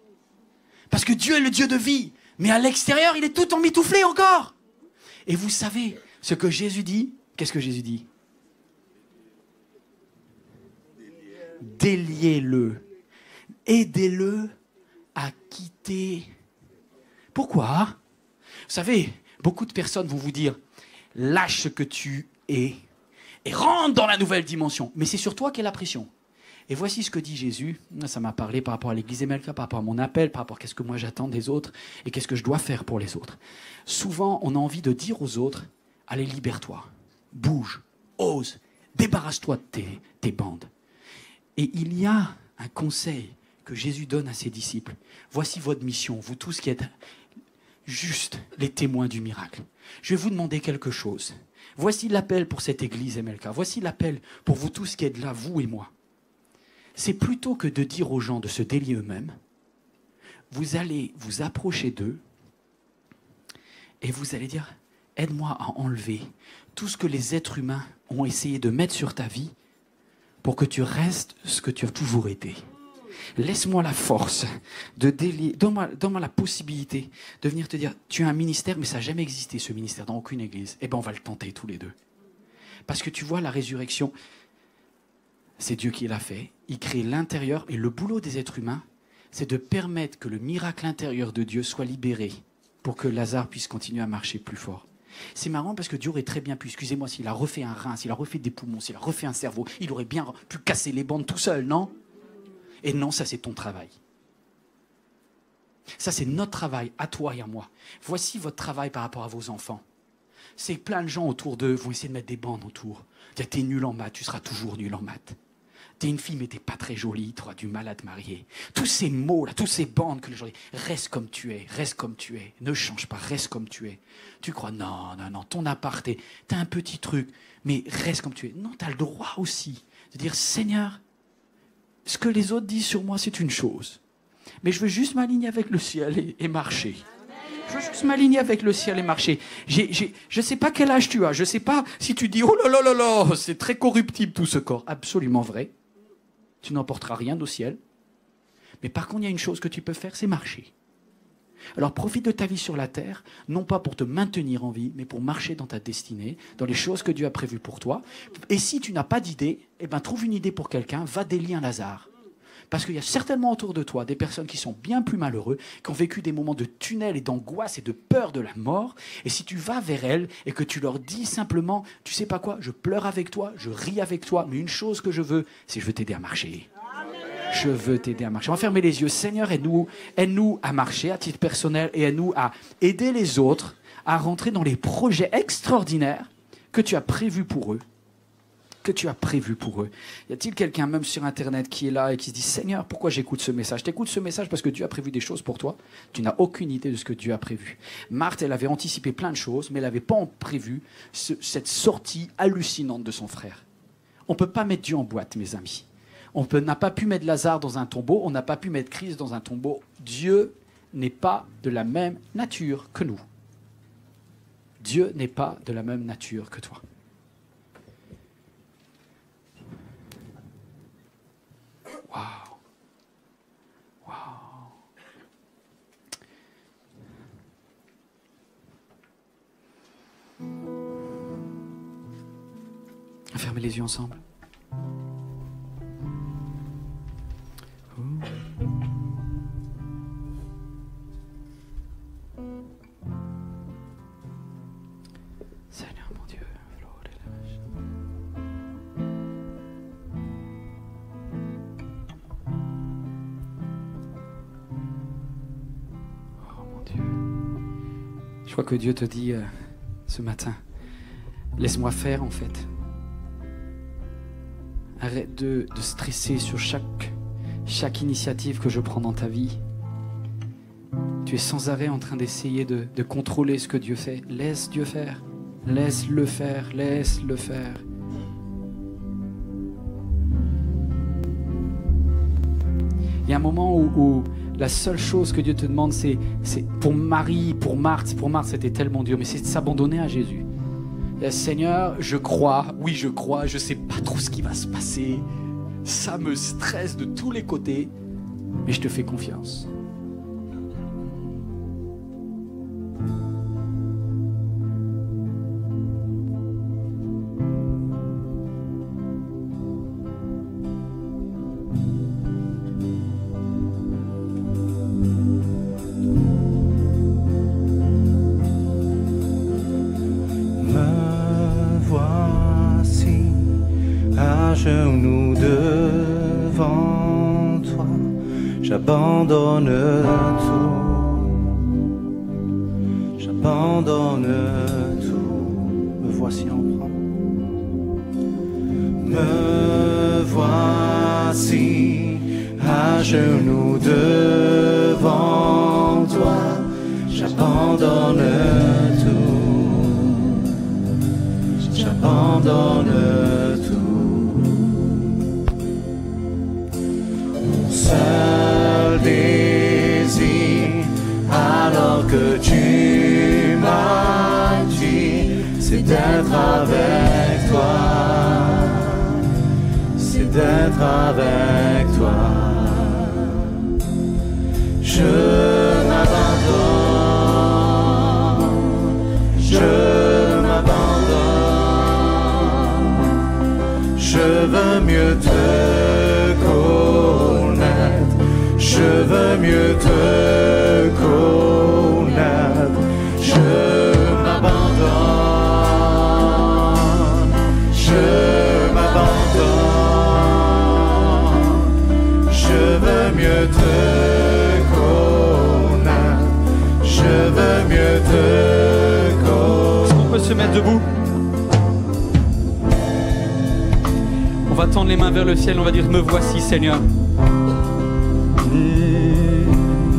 Parce que Dieu est le Dieu de vie. Mais à l'extérieur, il est tout emmitouflé encore. Et vous savez ce que Jésus dit? Qu'est-ce que Jésus dit? Déliez-le. Aidez-le à quitter. Pourquoi? Vous savez, beaucoup de personnes vont vous dire « Lâche ce que tu es et rentre dans la nouvelle dimension. » Mais c'est sur toi qu'est la pression. Et voici ce que dit Jésus. Ça m'a parlé par rapport à l'église Emelka, par rapport à mon appel, par rapport à qu'est-ce que moi j'attends des autres et qu'est-ce que je dois faire pour les autres. Souvent, on a envie de dire aux autres « Allez, libère-toi, bouge, ose, débarrasse-toi de tes bandes. » Et il y a un conseil que Jésus donne à ses disciples. Voici votre mission, vous tous qui êtes juste les témoins du miracle. Je vais vous demander quelque chose. Voici l'appel pour cette église MLK. Voici l'appel pour vous tous qui êtes là, vous et moi. C'est plutôt que de dire aux gens de se délier eux-mêmes, vous allez vous approcher d'eux et vous allez dire, aide-moi à enlever tout ce que les êtres humains ont essayé de mettre sur ta vie pour que tu restes ce que tu as toujours été. Laisse-moi la force de délier, donne-moi la possibilité de venir te dire, tu as un ministère, mais ça n'a jamais existé ce ministère dans aucune église. Eh bien, on va le tenter tous les deux. Parce que tu vois, la résurrection, c'est Dieu qui l'a fait. Il crée l'intérieur et le boulot des êtres humains, c'est de permettre que le miracle intérieur de Dieu soit libéré pour que Lazare puisse continuer à marcher plus fort. C'est marrant parce que Dieu aurait très bien pu, excusez-moi, s'il a refait un rein, s'il a refait des poumons, s'il a refait un cerveau, il aurait bien pu casser les bandes tout seul, non? Et non, ça c'est ton travail. Ça c'est notre travail, à toi et à moi. Voici votre travail par rapport à vos enfants. c'est que plein de gens autour d'eux vont essayer de mettre des bandes autour. T'es nul en maths, tu seras toujours nul en maths. T'es une fille, mais t'es pas très jolie, tu auras du mal à te marier. Tous ces mots-là, tous ces bandes que les gens disent, reste comme tu es, ne change pas, reste comme tu es. Tu crois, non, ton appart, t'as un petit truc, mais reste comme tu es. Non, t'as le droit aussi de dire, Seigneur, ce que les autres disent sur moi, c'est une chose. Mais je veux juste m'aligner avec le ciel et marcher. Je veux juste m'aligner avec le ciel et marcher. Je ne sais pas quel âge tu as, je ne sais pas si tu dis, oh là là là là, c'est très corruptible tout ce corps. Absolument vrai. Tu n'emporteras rien au ciel. Mais par contre, il y a une chose que tu peux faire, c'est marcher. Alors profite de ta vie sur la terre, non pas pour te maintenir en vie, mais pour marcher dans ta destinée, dans les choses que Dieu a prévues pour toi. Et si tu n'as pas d'idée, eh ben, trouve une idée pour quelqu'un, va délier un Lazare. Parce qu'il y a certainement autour de toi des personnes qui sont bien plus malheureux, qui ont vécu des moments de tunnel et d'angoisse et de peur de la mort. Et si tu vas vers elles et que tu leur dis simplement, tu sais pas quoi, je pleure avec toi, je ris avec toi, mais une chose que je veux, c'est je veux t'aider à marcher. Je veux t'aider à marcher. On va fermer les yeux. Seigneur, aide-nous à marcher à titre personnel et aide-nous à aider les autres à rentrer dans les projets extraordinaires que tu as prévus pour eux. Y a-t-il quelqu'un, même sur Internet, qui est là et qui se dit « Seigneur, pourquoi j'écoute ce message ?» T'écoutes ce message parce que Dieu a prévu des choses pour toi. Tu n'as aucune idée de ce que Dieu a prévu. Marthe, elle avait anticipé plein de choses, mais elle n'avait pas prévu cette sortie hallucinante de son frère. On ne peut pas mettre Dieu en boîte, mes amis. On n'a pas pu mettre Lazare dans un tombeau, on n'a pas pu mettre Christ dans un tombeau. Dieu n'est pas de la même nature que nous. Dieu n'est pas de la même nature que toi. Waouh. Fermez les yeux ensemble. Seigneur mon Dieu. Je crois que Dieu te dit ce matin, laisse-moi faire en fait. Arrête de stresser sur chaque initiative que je prends dans ta vie. Tu es sans arrêt en train d'essayer de contrôler ce que Dieu fait. Laisse Dieu faire. Laisse-le faire. Laisse-le faire. Il y a un moment où la seule chose que Dieu te demande, c'est pour Marie, pour Marthe c'était tellement dur, mais c'est de s'abandonner à Jésus. Seigneur, je crois, je sais pas trop ce qui va se passer, ça me stresse de tous les côtés, mais je te fais confiance. Genoux devant toi, j'abandonne tout, me voici en proie. Me voici à genoux devant toi, j'abandonne tout, j'abandonne tout. Seul désir, alors que tu m'as dit, c'est d'être avec toi, c'est d'être avec toi. Je m'abandonne, je m'abandonne, je veux mieux te connaître, je veux mieux te connaître, je m'abandonne, je m'abandonne, je veux mieux te connaître, je veux mieux te connaître. Est-ce qu'on peut se mettre debout. On va tendre les mains vers le ciel, on va dire me voici Seigneur.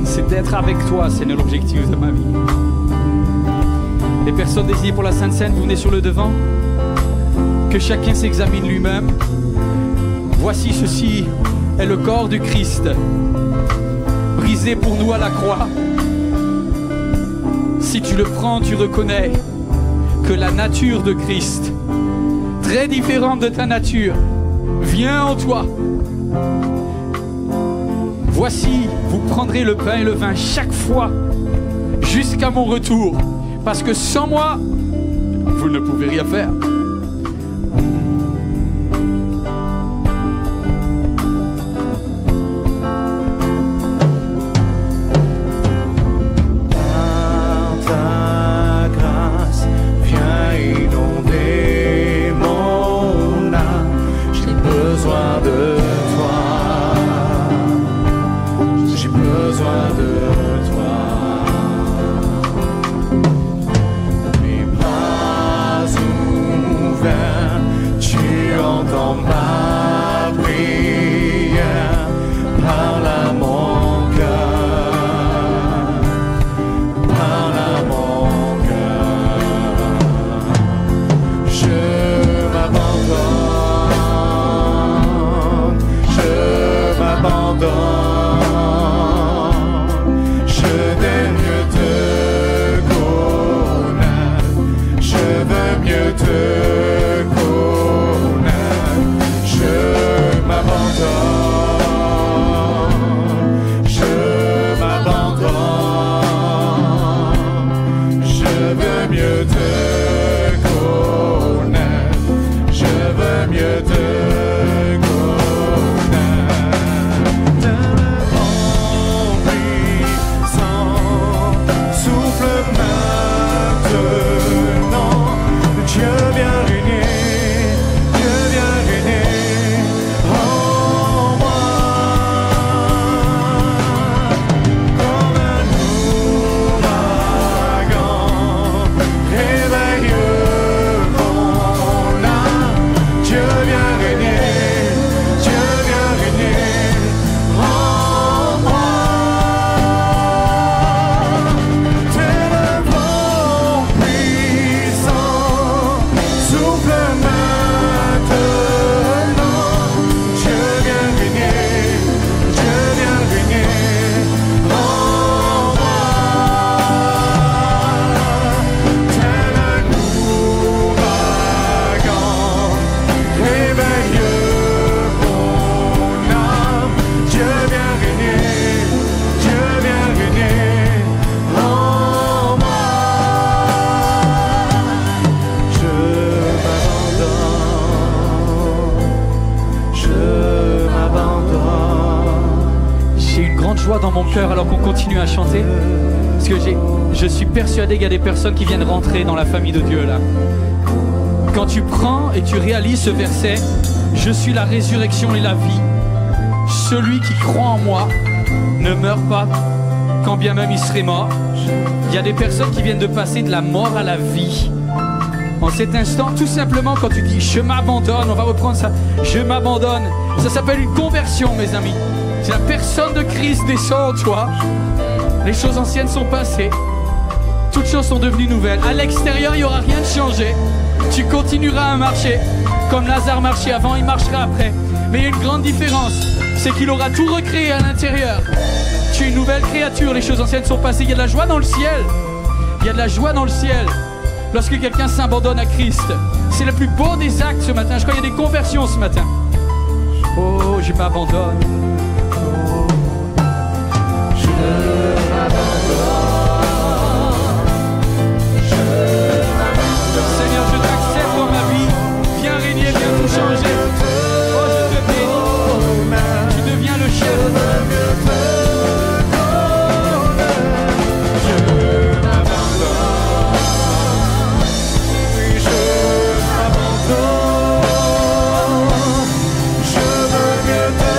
C'est d'être avec toi, Seigneur, l'objectif de ma vie. Les personnes désignées pour la Sainte Seine, vous venez sur le devant. Que chacun s'examine lui-même. Voici, ceci est le corps du Christ, brisé pour nous à la croix. Si tu le prends, tu reconnais que la nature de Christ, très différente de ta nature, vient en toi. Voici, vous prendrez le pain et le vin chaque fois jusqu'à mon retour, parce que sans moi, vous ne pouvez rien faire. Dans mon cœur alors qu'on continue à chanter, parce que je suis persuadé qu'il y a des personnes qui viennent rentrer dans la famille de Dieu là. Quand tu prends et tu réalises ce verset, je suis la résurrection et la vie, celui qui croit en moi ne meurt pas quand bien même il serait mort. Il y a des personnes qui viennent de passer de la mort à la vie en cet instant, tout simplement. Quand tu dis je m'abandonne, on va reprendre ça, je m'abandonne, ça s'appelle une conversion mes amis. Si la personne de Christ descend en toi, les choses anciennes sont passées, toutes choses sont devenues nouvelles. À l'extérieur, il n'y aura rien de changé. Tu continueras à marcher comme Lazare marchait avant, il marchera après. Mais il y a une grande différence, c'est qu'il aura tout recréé à l'intérieur. Tu es une nouvelle créature, les choses anciennes sont passées. Il y a de la joie dans le ciel. Il y a de la joie dans le ciel lorsque quelqu'un s'abandonne à Christ. C'est le plus beau des actes ce matin. Je crois qu'il y a des conversions ce matin. Oh, je m'abandonne. Seigneur, je t'accepte dans ma vie. Viens régner, viens tout changer. Oh, je te bénis. Tu deviens le chef. Je veux mieux te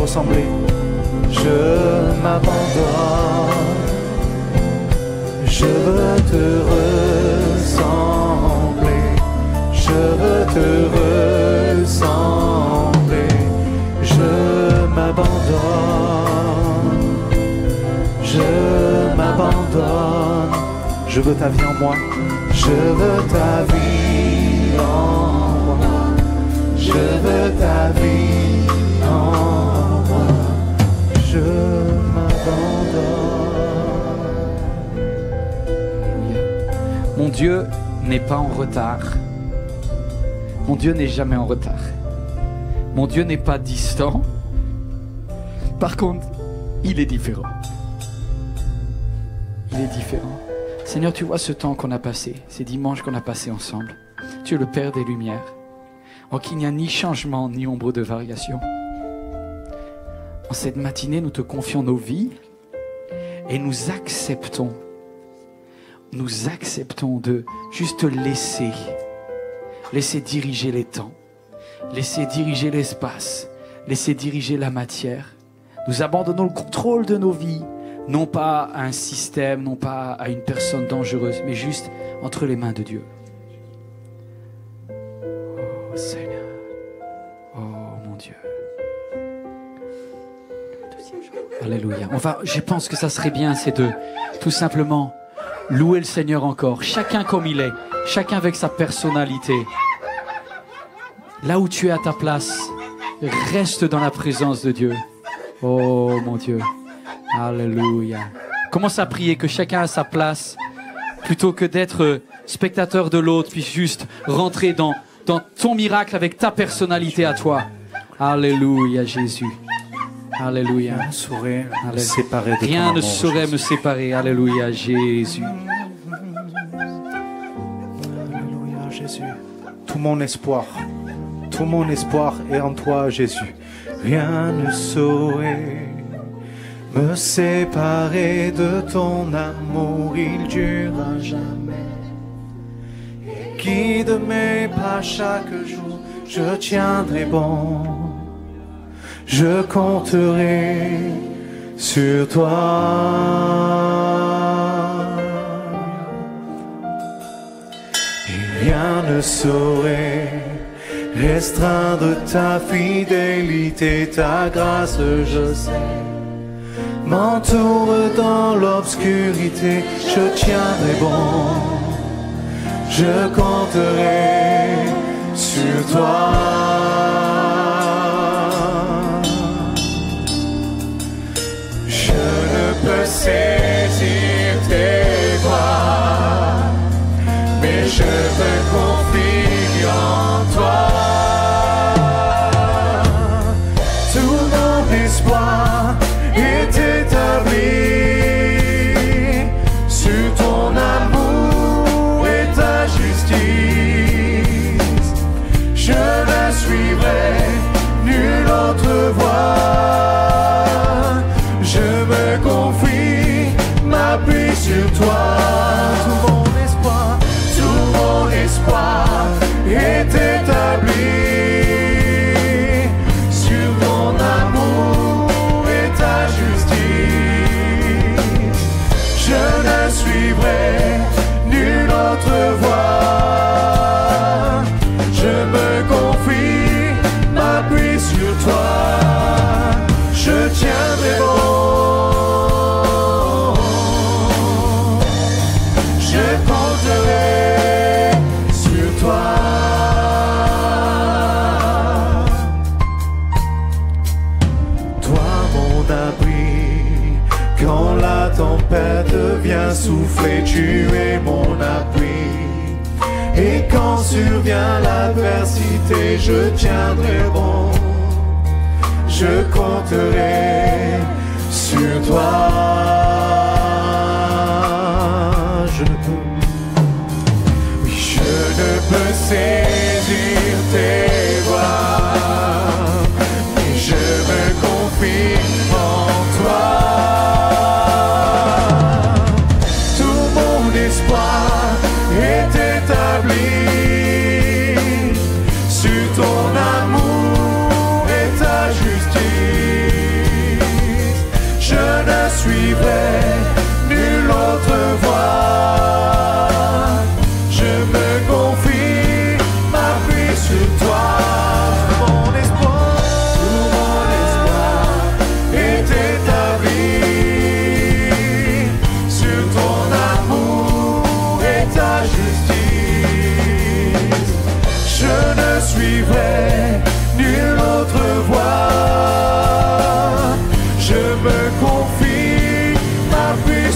ressembler. Je m'abandonne. Je veux te ressembler. Je veux te ressembler. Je m'abandonne. Je m'abandonne. Je veux ta vie en moi. Je veux ta vie en moi. Je veux ta vie en moi. Je m'abandonne. Mon Dieu n'est pas en retard. Mon Dieu n'est jamais en retard. Mon Dieu n'est pas distant. Par contre, il est différent. Il est différent. Seigneur, tu vois ce temps qu'on a passé, ces dimanches qu'on a passés ensemble. Tu es le Père des Lumières. En qui il n'y a ni changement, ni ombre de variation. En cette matinée, nous te confions nos vies et nous acceptons de juste te laisser diriger les temps, laisser diriger l'espace, laisser diriger la matière. Nous abandonnons le contrôle de nos vies, non pas à un système, non pas à une personne dangereuse, mais juste entre les mains de Dieu. Oh Seigneur, oh mon Dieu. Alléluia. Je pense que ça serait bien, c'est de tout simplement louer le Seigneur encore, chacun comme il est, chacun avec sa personnalité. Là où tu es à ta place, reste dans la présence de Dieu. Oh mon Dieu. Alléluia. Commence à prier que chacun a sa place, plutôt que d'être spectateur de l'autre, puis juste rentrer dans ton miracle avec ta personnalité à toi. Alléluia Jésus. Alléluia. Rien ne saurait me séparer de ton Rien amour, ne saurait me séparer. Alléluia Jésus. Alléluia Jésus. Tout mon espoir est en toi Jésus. Rien ne saurait me séparer de ton amour, il durera jamais. Et guide mes pas chaque jour, je tiendrai bon. Je compterai sur toi. Et rien ne saurait restreindre ta fidélité, ta grâce, je sais. M'entoure dans l'obscurité, je tiendrai bon. Je compterai sur toi. Peux saisir tes voies, mais je me confie en toi. Tout mon espoir est établi sur ton amour et ta justice. Je la suivrai, nulle autre voie. Je me confie, m'appuie sur toi. Tout mon espoir est établi sur ton amour et ta justice. Je ne suivrai nulle autre voie. Je me confie, m'appuie sur toi. Je tiendrai bon. Viens souffler, tu es mon appui. Et quand survient l'adversité, je tiendrai bon. Je compterai sur toi. Je ne peux saisir tes voies, mais je me confie en toi. Est établi sur ton amour et ta justice.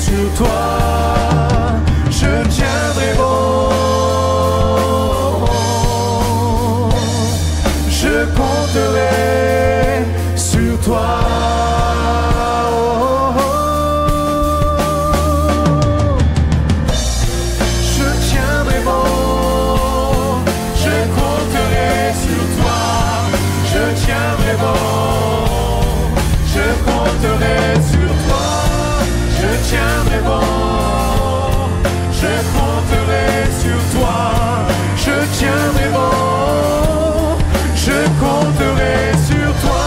sur toi, je tiendrai bon. Je compterai sur toi. Tiendrai bon, je compterai sur toi, je tiendrai bon, je compterai sur toi, je tiendrai bon, je compterai sur toi,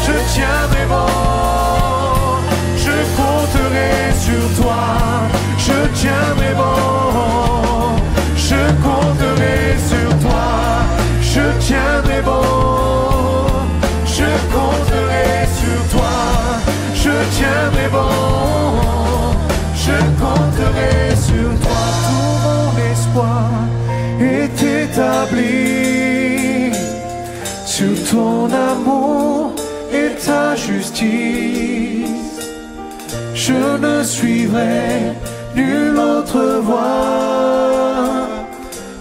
je tiendrai bon, je compterai sur toi, je tiendrai bon, je compterai sur toi, je tiendrai bon. Je compterai sur toi, tout mon espoir est établi sur ton amour et ta justice. Je ne suivrai nulle autre voie,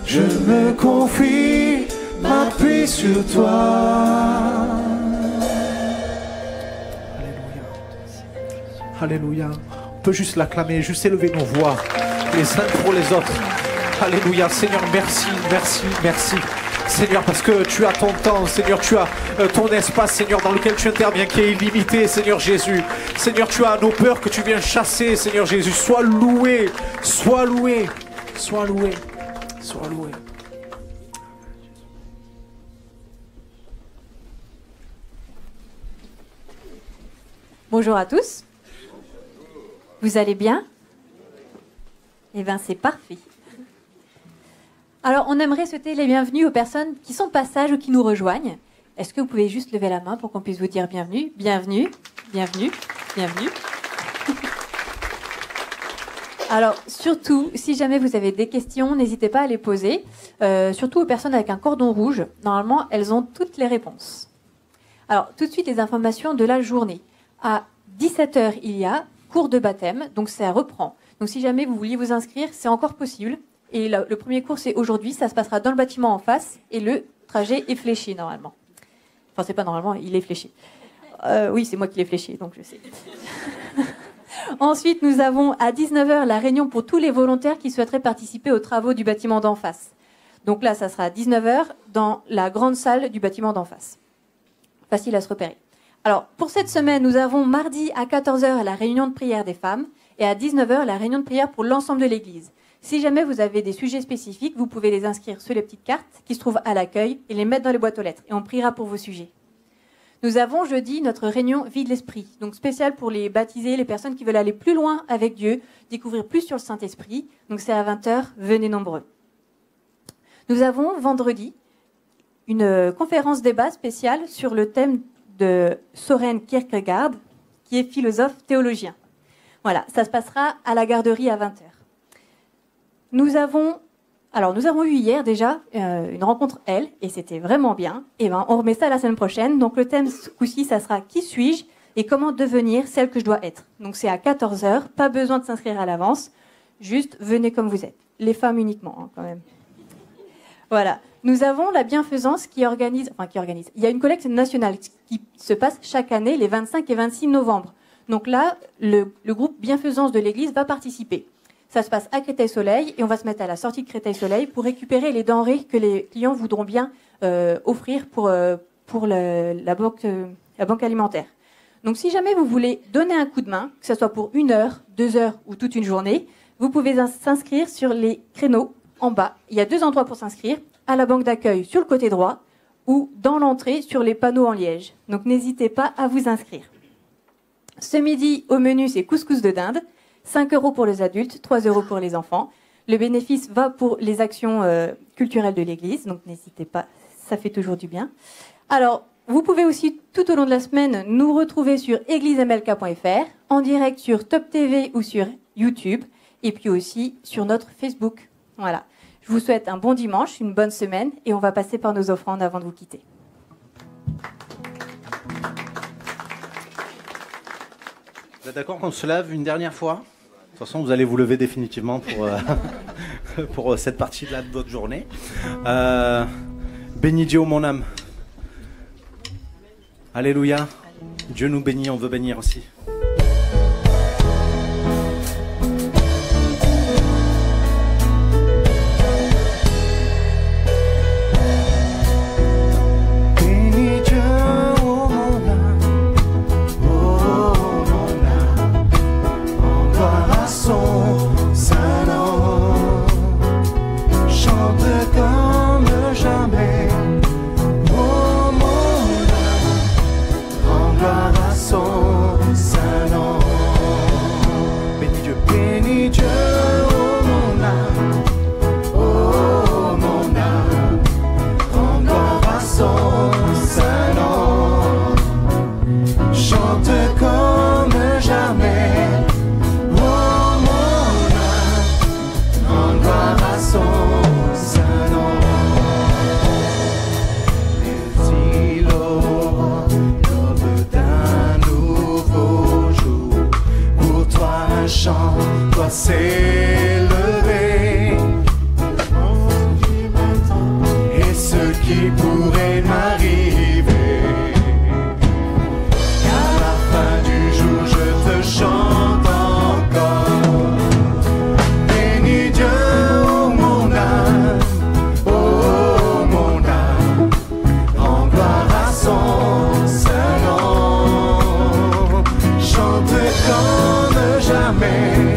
je me confie, m'appuie sur toi. Alléluia. On peut juste l'acclamer, juste élever nos voix les uns pour les autres. Alléluia. Seigneur, merci, merci, merci. Seigneur, parce que tu as ton temps, Seigneur, tu as ton espace, Seigneur, dans lequel tu interviens, qui est illimité, Seigneur Jésus. Seigneur, tu as nos peurs que tu viens chasser, Seigneur Jésus. Sois loué, sois loué, sois loué, sois loué. Bonjour à tous. Vous allez bien? Eh bien, c'est parfait. Alors, on aimerait souhaiter les bienvenus aux personnes qui sont de passage ou qui nous rejoignent. Est-ce que vous pouvez juste lever la main pour qu'on puisse vous dire bienvenue? Bienvenue, bienvenue, bienvenue. Alors, surtout, si jamais vous avez des questions, n'hésitez pas à les poser. Surtout aux personnes avec un cordon rouge. Normalement, elles ont toutes les réponses. Alors, tout de suite, les informations de la journée. À 17h, il y a cours de baptême, donc ça reprend. Donc si jamais vous vouliez vous inscrire, c'est encore possible. Et le premier cours, c'est aujourd'hui, ça se passera dans le bâtiment en face, et le trajet est fléché normalement. Enfin, c'est pas normalement, il est fléché. Oui, c'est moi qui l'ai fléché, donc je sais. Ensuite, nous avons à 19h la réunion pour tous les volontaires qui souhaiteraient participer aux travaux du bâtiment d'en face. Donc là, ça sera à 19h dans la grande salle du bâtiment d'en face. Facile à se repérer. Alors, pour cette semaine, nous avons mardi à 14h la réunion de prière des femmes et à 19h la réunion de prière pour l'ensemble de l'Église. Si jamais vous avez des sujets spécifiques, vous pouvez les inscrire sur les petites cartes qui se trouvent à l'accueil et les mettre dans les boîtes aux lettres. Et on priera pour vos sujets. Nous avons jeudi notre réunion Vie de l'Esprit, donc spéciale pour les baptisés, les personnes qui veulent aller plus loin avec Dieu, découvrir plus sur le Saint-Esprit. Donc c'est à 20h, venez nombreux. Nous avons vendredi une conférence débat spéciale sur le thème de Søren Kierkegaard, qui est philosophe théologien. Voilà, ça se passera à la garderie à 20h. Nous avons eu hier déjà une rencontre L, et c'était vraiment bien. Et ben, on remet ça la semaine prochaine. Donc le thème ce coup-ci, ça sera qui suis-je et comment devenir celle que je dois être. Donc c'est à 14h, pas besoin de s'inscrire à l'avance, juste venez comme vous êtes. Les femmes uniquement, hein, quand même. Voilà. Nous avons la Bienfaisance qui organise. Il y a une collecte nationale qui se passe chaque année les 25 et 26 novembre. Donc là, le groupe Bienfaisance de l'Église va participer. Ça se passe à Créteil-Soleil et on va se mettre à la sortie de Créteil-Soleil pour récupérer les denrées que les clients voudront bien offrir pour la banque alimentaire. Donc si jamais vous voulez donner un coup de main, que ce soit pour 1 heure, 2 heures ou toute une journée, vous pouvez s'inscrire sur les créneaux en bas. Il y a 2 endroits pour s'inscrire. À la banque d'accueil sur le côté droit ou dans l'entrée sur les panneaux en liège. Donc n'hésitez pas à vous inscrire. Ce midi, au menu, c'est couscous de dinde, 5 € pour les adultes, 3 € pour les enfants. Le bénéfice va pour les actions culturelles de l'Église, donc n'hésitez pas, ça fait toujours du bien. Alors, vous pouvez aussi, tout au long de la semaine, nous retrouver sur églisemlk.fr, en direct sur Top TV ou sur YouTube, et puis aussi sur notre Facebook. Voilà. Je vous souhaite un bon dimanche, une bonne semaine, et on va passer par nos offrandes avant de vous quitter. Vous êtes d'accord qu'on se lève une dernière fois? toute façon, vous allez vous lever définitivement pour, pour cette partie-là de votre journée. Bénis Dieu, mon âme. Alléluia. Dieu nous bénit, on veut bénir aussi. S'élever et ce qui pourrait m'arriver, qu'à la fin du jour je te chante encore. Bénis Dieu, oh mon âme, rends gloire à son saint nom, chante comme jamais.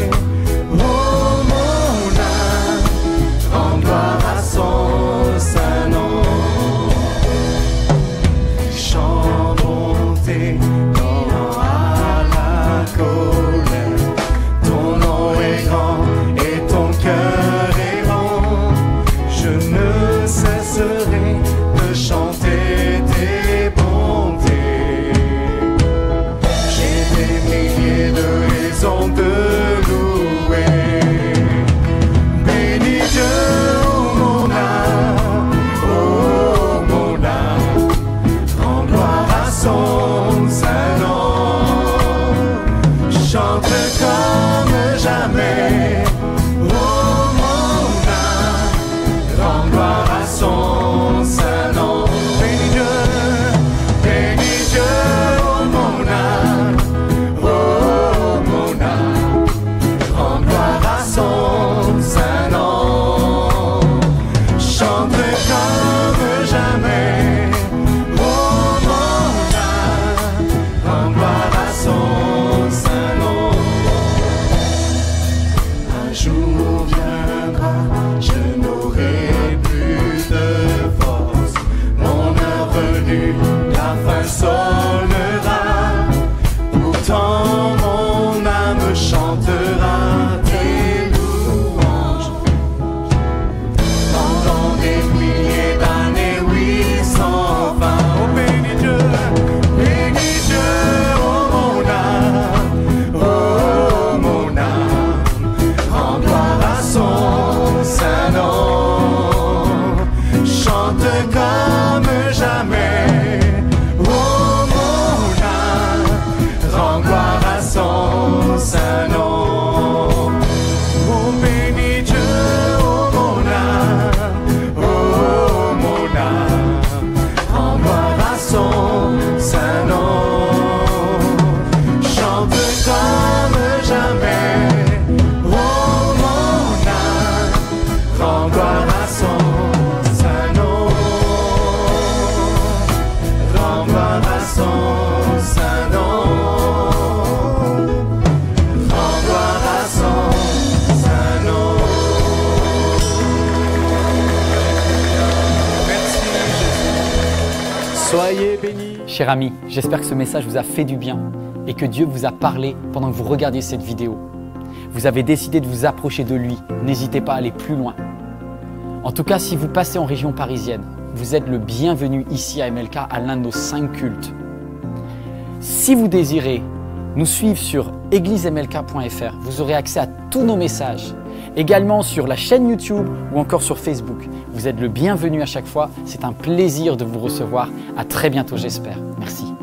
Soyez bénis. Chers amis, j'espère que ce message vous a fait du bien et que Dieu vous a parlé pendant que vous regardiez cette vidéo. Vous avez décidé de vous approcher de lui. N'hésitez pas à aller plus loin. En tout cas, si vous passez en région parisienne, vous êtes le bienvenu ici à MLK à l'un de nos 5 cultes. Si vous désirez nous suivre sur églisemlk.fr, vous aurez accès à tous nos messages. Également sur la chaîne YouTube ou encore sur Facebook. Vous êtes le bienvenu à chaque fois. C'est un plaisir de vous recevoir. À très bientôt, j'espère. Merci.